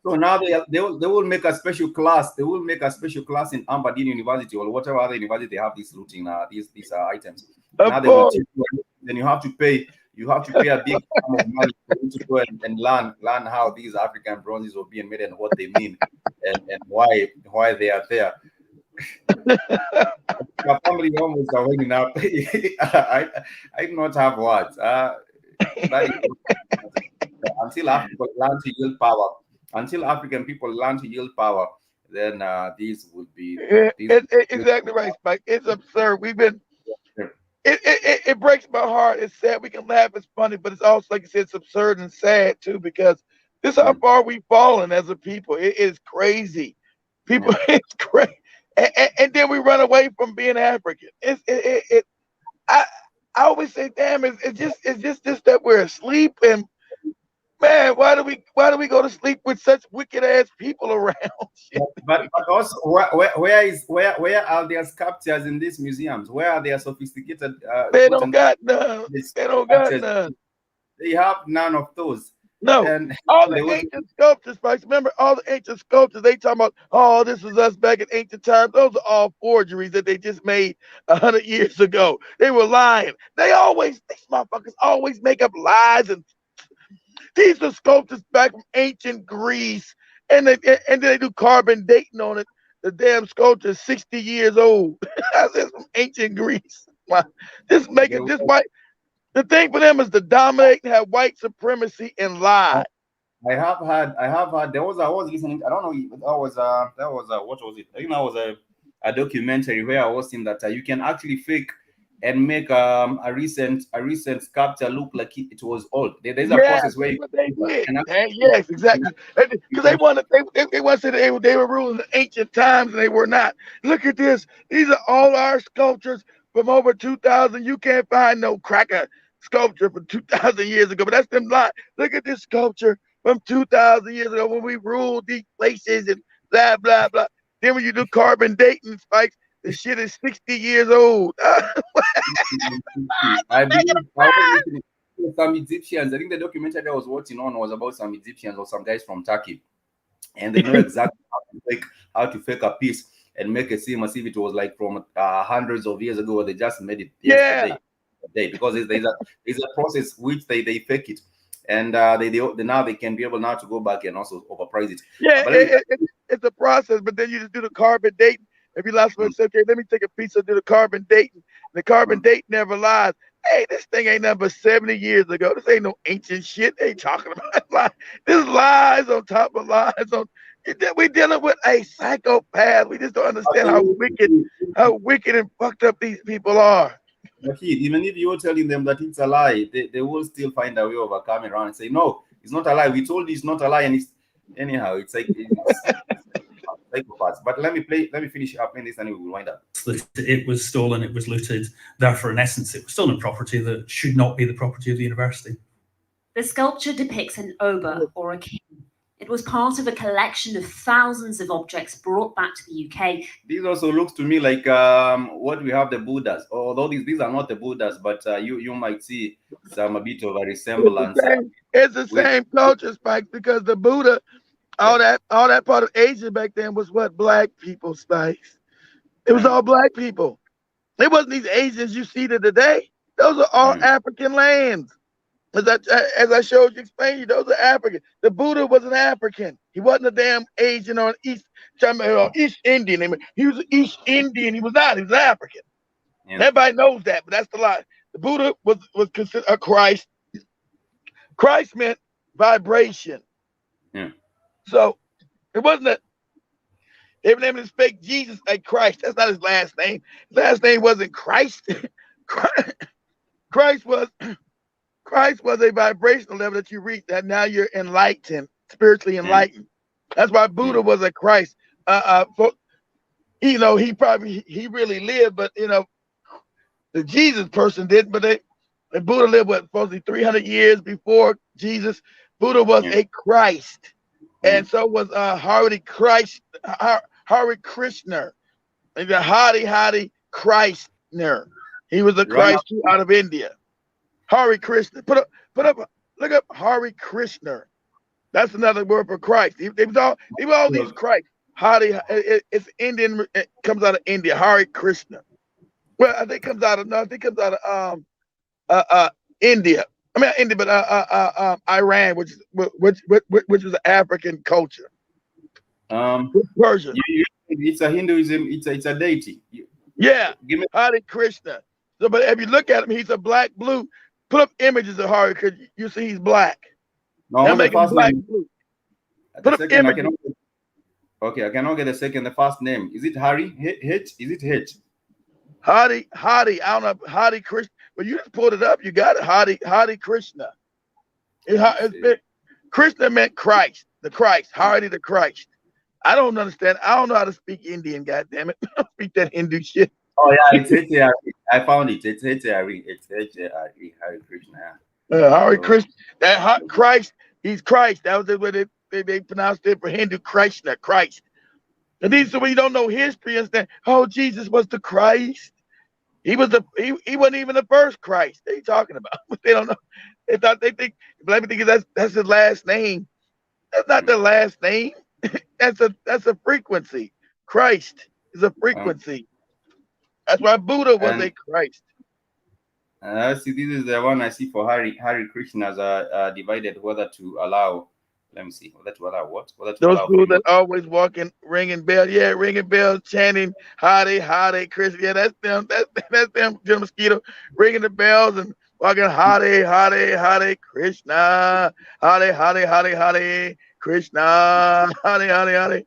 So now they will make a special class. They will make a special class in Aberdeen University or whatever other university they have this looting these items. Now they will teach you, then you have to pay. You have to pay a big sum of money to go and learn how these African bronzes were being made and what they mean and why they are there. My family almost are waking up. I do not have words. Until African learn to yield power, until African people learn to yield power, then these would be. Exactly right, Spike. It's absurd. We've been. It breaks my heart. It's sad. We can laugh. It's funny, but it's also, like you said, it's absurd and sad too, because this is how far we've fallen as a people. It is crazy. People, it's crazy, and then we run away from being African. I always say, damn, it's just that we're asleep, and man, why do we go to sleep with such wicked ass people around? but also, where are their sculptures in these museums? Where are their sophisticated? They don't got none. They don't got none. They have none of those. No, and all the ancient sculptures, Spikes. Remember, all the ancient sculptures, they talking about, oh, this was us back in ancient times. Those are all forgeries that they just made 100 years ago. They were lying. These motherfuckers always make up lies, and these are sculptures back from ancient Greece, and then they do carbon dating on it. the damn sculpture is 60 years old. That's from ancient Greece. Just make it just white. The thing for them is to dominate and have white supremacy and lie. I have had there was I was listening, I don't know, what was it? I think that was a documentary where I was seeing that you can actually fake and make a recent sculpture look like it was old. There's a process where they did. Yes, exactly. Because they wanted to say they were ruling in ancient times and they were not. Look at this. These are all our sculptures from over 2,000. You can't find no cracker sculpture from 2,000 years ago, but that's them lie. Look at this sculpture from 2,000 years ago when we ruled these places and blah blah blah. Then when you do carbon dating spikes, the shit is 60 years old. I believe I was listening to some Egyptians. I think the documentary I was watching on was about some Egyptians or some guys from Turkey, and they know exactly how to fake a piece and make it seem as if it was like from hundreds of years ago. They just made it yesterday. Because there's a process which they fake it, and they now they can be able now to go back and also overprice it. Yeah, it's a process, but then you just do the carbon dating. If you last one say, okay, let me take a piece and do the carbon dating. The carbon date never lies. Hey, this thing ain't nothing but 70 years ago. This ain't no ancient shit they talking about. This lies on top of lies. We're dealing with a psychopath. We just don't understand how wicked and fucked up these people are. But even if you're telling them that it's a lie, they will still find a way of coming around and say, no, it's not a lie. We told you it's not a lie, and it's anyhow. It's like psychopaths. But let me finish up in this, and we will wind up. It was stolen. It was looted. Therefore, in essence, it was stolen property that should not be the property of the university. The sculpture depicts an oba or a king. It was part of a collection of thousands of objects brought back to the UK. This also looks to me like what we have the Buddhas. Although these are not the Buddhas, but you might see a bit of a resemblance. It's the same culture, Spike, because the Buddha, all that part of Asia back then was what? Black people, Spikes. It was all black people. It wasn't these Asians you see today. Those are all African lands. As I showed you, explained you, those are African. The Buddha was an African. He wasn't a damn Asian or an East Indian. He was an East Indian. He was not. He was African. Yeah. Everybody knows that, but that's the lie. The Buddha was considered a Christ. Christ meant vibration. Yeah. So it wasn't that they named his fake Jesus like Christ. That's not his last name. His last name wasn't Christ. Christ was a vibrational level that you reach, that now you're enlightened, spiritually enlightened. That's why Buddha was a Christ. He really lived, but the Jesus person did, but the Buddha lived supposedly 300 years before Jesus. Buddha was a Christ, and so was Hare Krishna, and the Hare Krishna. He was a Christ out of India. Hare Krishna. Look up Hare Krishna. That's another word for Christ. He was all these Christ. It's Indian. It comes out of India. Hare Krishna. Well, I think it comes out of India. I mean India, but Iran, which is an African culture. Persia. It's a Hinduism. It's a deity. Hare Krishna. So, but if you look at him, he's a black blue. Put up images of Hare Krishna. You see he's black. No, the first black name. blue. Put up images. I cannot get the second. The first name, is it Hari? H? Is it H? Hare. I don't know. Hare Krishna. But you just pulled it up. You got it. Hare Krishna. Krishna meant Christ. The Christ. Hare the Christ. I don't understand. I don't know how to speak Indian. God damn it! I don't speak that Hindu shit. Oh yeah, it's H-A-R-E. I found it. It's H-A-R-E. It's H-A-R-E. Hare Krishna. Hare Krishna. That Christ. He's Christ. That was the way they pronounced it for Hindu. Krishna. Christ. And so when you don't know history, understand? Oh, Jesus was the Christ. He wasn't even the first Christ. What are you talking about? They don't know. They think that's his last name. That's not the last name. That's a frequency. Christ is a frequency. That's why Buddha was a Christ. See, this is the one I see for Hare Krishnas divided whether to allow Let me see. That what? Those fools that always walking, ringing bells, ringing bells, chanting "Hare Hare Krishna." Yeah, that's them. That's them. Jim Mosquito ringing the bells and walking "Hare Hare Hare Krishna, Hare Hare Hare Hare Krishna, Hare Hare Hare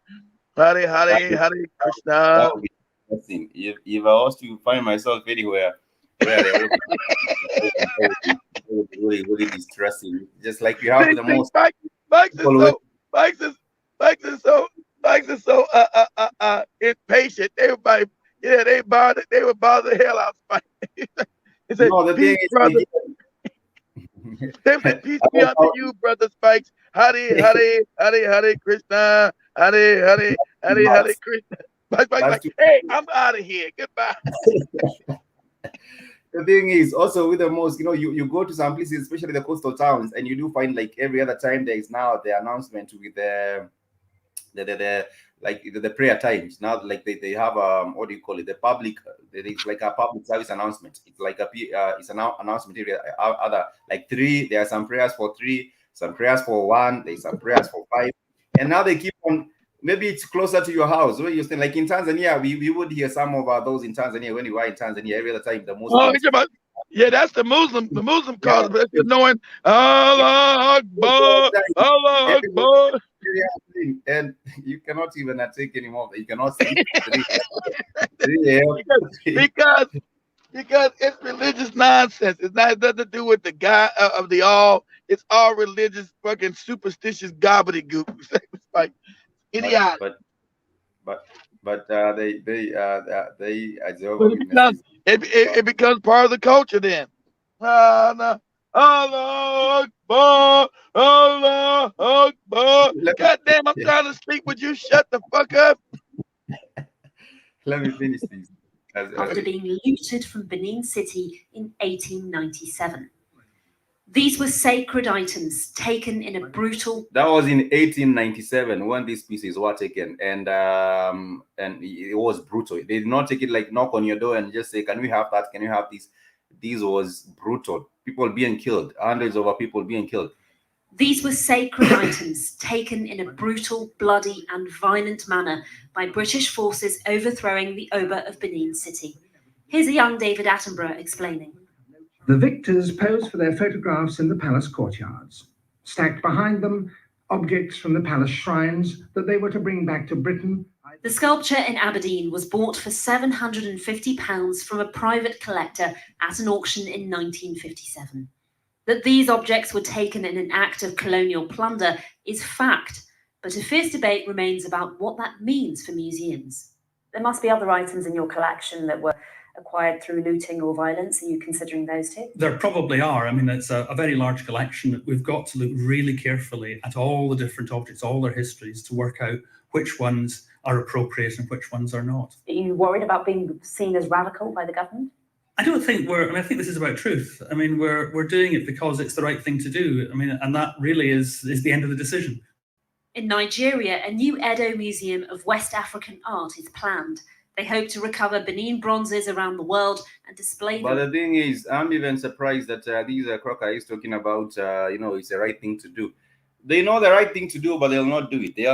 Hare Hare Hare Krishna." That would be interesting. If I was to find myself anywhere where there would be really distressing, just like you have the most. Mike's is so impatient. Everybody, they would bother the hell out of Spike. They said, No, the peace, thing brother. is, They said, peace be unto you, brother Spikes. Hare Hare Hare Hare Krishna. Hare Hare Hare Hare Krishna. Spike's like, hey, I'm out of here. Goodbye. The thing is also with the most, you go to some places, especially the coastal towns, and you do find like every other time there is now the announcement with the prayer times. Now like they have what do you call it? The public, it's like a public service announcement. It's like it's an announcement area. Other like 3. There are some prayers for 3, some prayers for 1. There's some prayers for 5, and now they keep on. Maybe it's closer to your house where you stay. Like in Tanzania, we would hear some of those in Tanzania when we were in Tanzania. Every other time, the Muslims. Yeah, that's the Muslim. The Muslim calls it. You're knowing Allah Akbar, Allah Akbar. And you cannot even take anymore. You cannot sleep. Because it's religious nonsense. It's not nothing to do with the God of the all. It's all religious fucking superstitious gobbledygook. It's like idiotic. But they it becomes part of the culture then. Allah Akbar, Allah Akbar. God damn, I'm trying to sleep. Would you shut the fuck up? Let me finish this. After being looted from Benin City in 1897. These were sacred items taken in a brutal. That was in 1897 when these pieces were taken, and it was brutal. They did not take it like knock on your door and just say, "Can we have that? Can you have this?" This was brutal. People being killed, hundreds of people being killed. These were sacred items taken in a brutal, bloody, and violent manner by British forces overthrowing the Oba of Benin City. Here's a young David Attenborough explaining. The victors posed for their photographs in the palace courtyards. Stacked behind them, objects from the palace shrines that they were to bring back to Britain. The sculpture in Aberdeen was bought for £750 from a private collector at an auction in 1957. That these objects were taken in an act of colonial plunder is fact, but a fierce debate remains about what that means for museums. There must be other items in your collection that were acquired through looting or violence. Are you considering those too? There probably are. I mean, it's a very large collection. We've got to look really carefully at all the different objects, all their histories, to work out which ones are appropriate and which ones are not. Are you worried about being seen as radical by the government? I don't think I think this is about truth. I mean, we're doing it because it's the right thing to do. I mean, and that really is the end of the decision. In Nigeria, a new Edo Museum of West African art is planned. They hope to recover Benin bronzes around the world and display them. But the thing is, I'm even surprised that these Crocker is talking about, it's the right thing to do. They know the right thing to do, but they'll not do it. They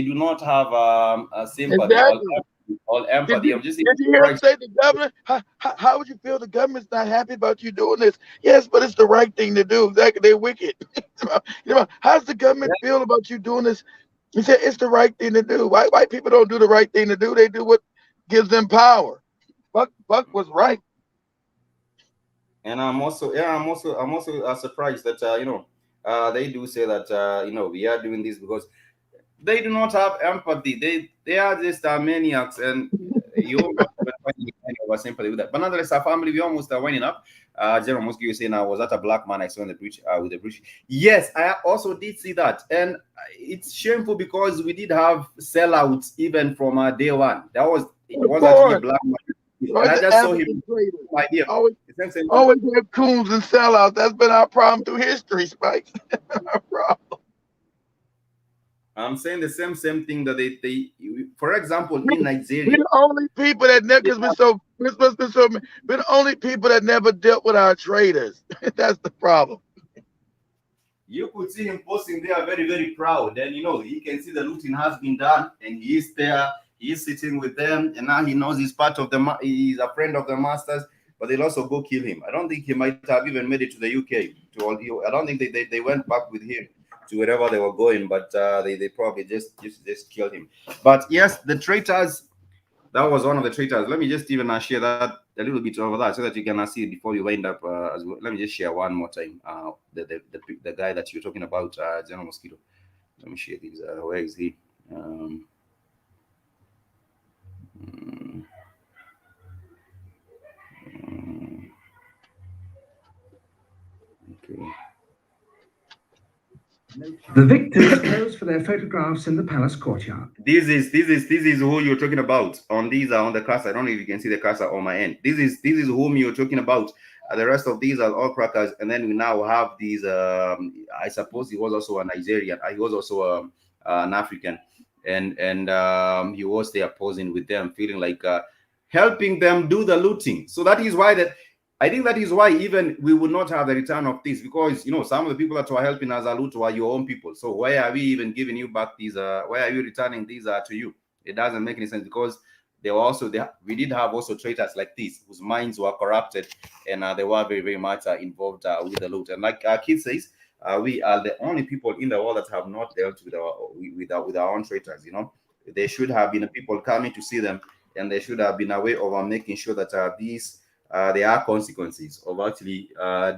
do not have a sympathy or empathy. Did you hear him say the government? How would you feel the government's not happy about you doing this? Yes, but it's the right thing to do. Exactly, they're wicked. How's the government feel about you doing this? He said it's the right thing to do. White people don't do the right thing to do. They do what gives them power. Buck was right. And I'm also surprised that they do say that we are doing this because they do not have empathy. They are just maniacs, and you have sympathy with that. But nonetheless, our family, we almost are winding up. General Muski, you say now, was that a black man I saw in the bridge with the bridge? Yes, I also did see that, and it's shameful because we did have sellouts even from day one. It was actually a black man. I just saw him. Idea. Always have coons and sellouts. That's been our problem through history, Spike. Our problem. I'm saying the same thing that they for example, in Nigeria. We're the only people that never, we're the only people that never dealt with our traders. That's the problem. you could see him posting there very, very proud. And, you know, he can see the looting has been done and he is there. He is sitting with them. And now he knows he's part of he's a friend of the masters, but they'll also go kill him. I don't think he might have even made it to the UK. I don't think they went back with him to wherever they were going, but they probably just killed him. But yes, the traitors, that was one of the traitors. Let me just even share that a little bit over that so that you can see it before you wind up as well. Let me just share one more time. The guy that you're talking about, General Mosquito. Let me share these. Where is he? Okay. The victors posed for their photographs in the palace courtyard. This is who you're talking about. On the cursor. I don't know if you can see the cursor on my end. This is whom you're talking about. The rest of these are all crackers, and then we now have these. I suppose he was also a Nigerian. He was also an African, and he was there posing with them, feeling like helping them do the looting. So that is why I think that is why even we would not have the return of this, because you know some of the people that were helping us loot were your own people. So why are we even giving you back these? Why are you returning these to you? It doesn't make any sense, because they were also we did have also traitors like this whose minds were corrupted, and they were very, very much involved with the loot. And like Kid says, we are the only people in the world that have not dealt with our own traitors. You know, there should have been people coming to see them, and there should have been a way of making sure that there are consequences of actually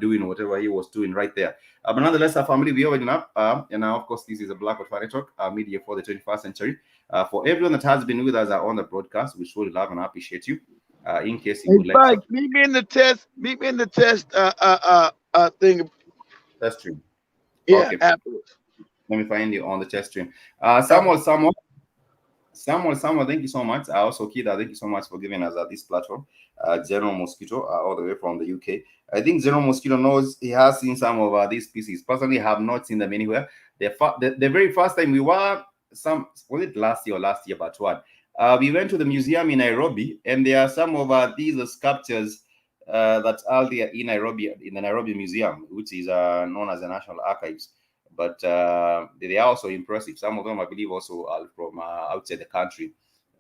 doing whatever he was doing right there. But nonetheless, our family, we are waking up. And now, of course, this is a Black Watch Network, media for the 21st century. For everyone that has been with us on the broadcast, we truly love and appreciate you. In case you would like to meet me in the test. Meet me in the test thing. Test stream. Yeah, okay. Afterwards. Let me find you on the test stream. Samuel, thank you so much. Also, Kida, thank you so much for giving us this platform. General Mosquito, all the way from the UK. I think General Mosquito knows he has seen some of these pieces. Personally, I have not seen them anywhere. The very first time we were, was it last year, but what? We went to the museum in Nairobi, and there are some of these sculptures that are there in Nairobi, in the Nairobi Museum, which is known as the National Archives. But they are also impressive. Some of them, I believe, also are from outside the country.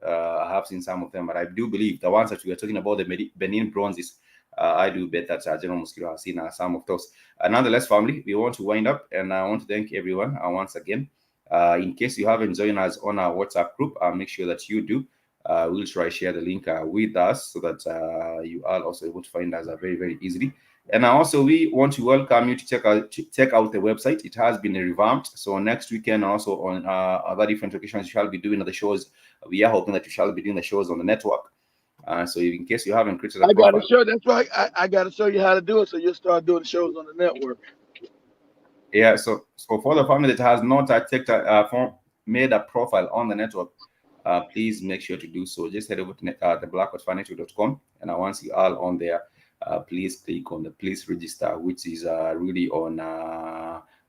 I have seen some of them, but I do believe the ones that we are talking about, the Benin bronzes, I do bet that General Mosquito has seen some of those. Nonetheless, family, we want to wind up, and I want to thank everyone once again. In case you haven't joined us on our WhatsApp group, make sure that you do. We'll try to share the link with us so that you are also able to find us very, very easily. And also, we want to welcome you to check out the website. It has been revamped. So next weekend, also on other different occasions, you shall be doing the shows. We are hoping that you shall be doing the shows on the network. So in case you haven't created a profile, got to show. That's right. I got to show you how to do it, so you'll start doing shows on the network. Yeah. So for the family that has not made a profile on the network, please make sure to do so. Just head over to theblackwatchfinancial.com, and once you are on there, please click on the please register, which is really on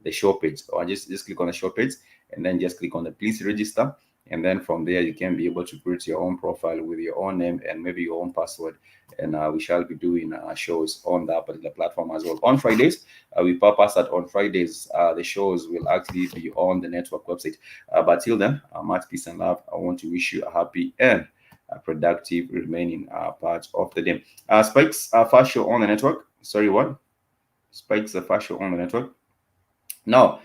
the show page. Or just click on the show page, and then just click on the please register. And then from there, you can be able to create your own profile with your own name and maybe your own password. And we shall be doing shows on that particular platform as well. On Fridays, we purpose that on Fridays, the shows will actually be on the network website. But till then, much peace and love. I want to wish you a happy and a productive remaining part of the day. Spikes first show on the network. Sorry, what? Spikes the first show on the network. No.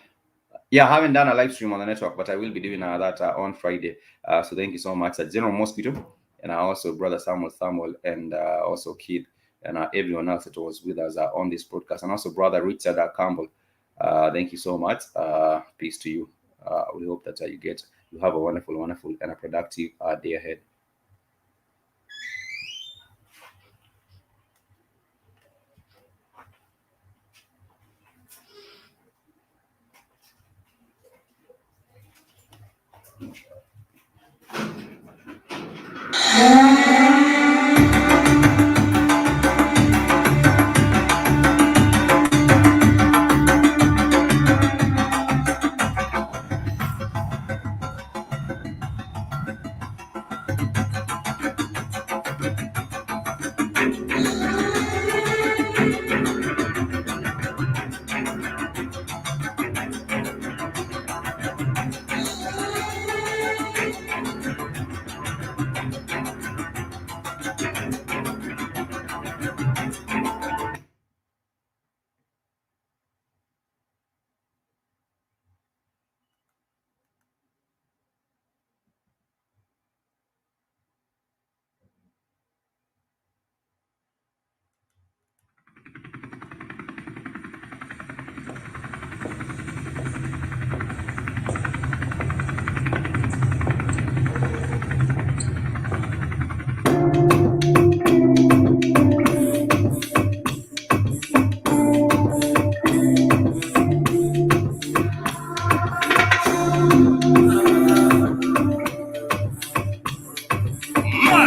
Yeah, I haven't done a live stream on the network, but I will be doing that on Friday. So thank you so much, General Mosquito, and also Brother Samuel, and also Kid, and everyone else that was with us on this podcast, and also Brother Richard Campbell. Thank you so much. Peace to you. We hope that you have a wonderful, and a productive day ahead.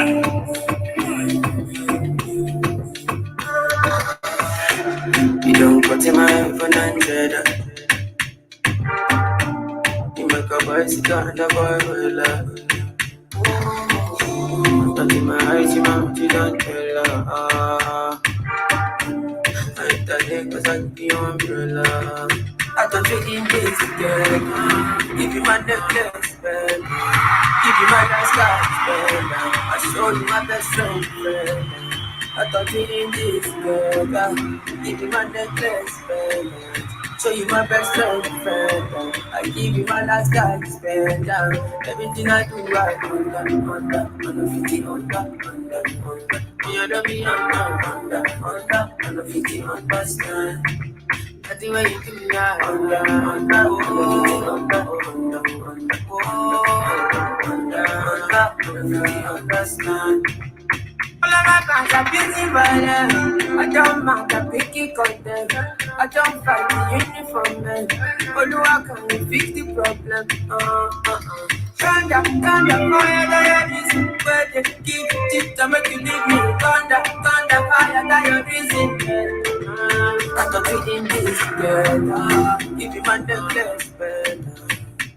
You don't put in my head for 900. You make a boy sit down and a boy will love. Not in my eyes, you mouth, you don't tell her. I ain't that day cause I be your umbrella. I thought you in this together. Give you my necklace, baby. Give you my last card, baby. I show you my best friend, baby. I thought you in this together. Give you my necklace, baby. Show you my best friend, baby. I give you my last card, baby. Everything I do, I under, 50, under. You know me, under, 50, understand. Nothing where you do me, under, understand. All of my fans are busy violent. I don't mind, I pick it content. I don't fight the uniform, man. Oluwa can we fix the problem? Thunder, fire, that is where they give it to make you leave me. Thunder, fire, that reason. I thought we in this together. Give you my necklace, better.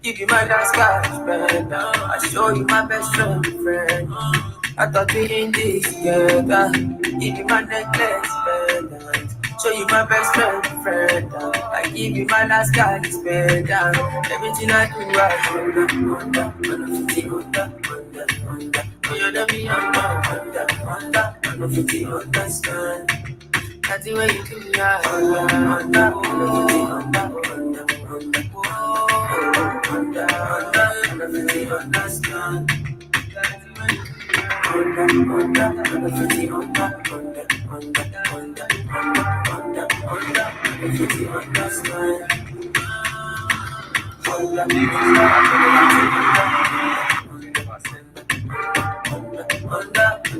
Give you my last cash, better. I show you my best friend. I thought we in this together. Give you my necklace, better. Show you my best friend. I give you my last cash, better. Everything I do, I under. You know me, under 50, understand. Nothing where you do me, under 50, understand. Under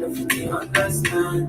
50, understand.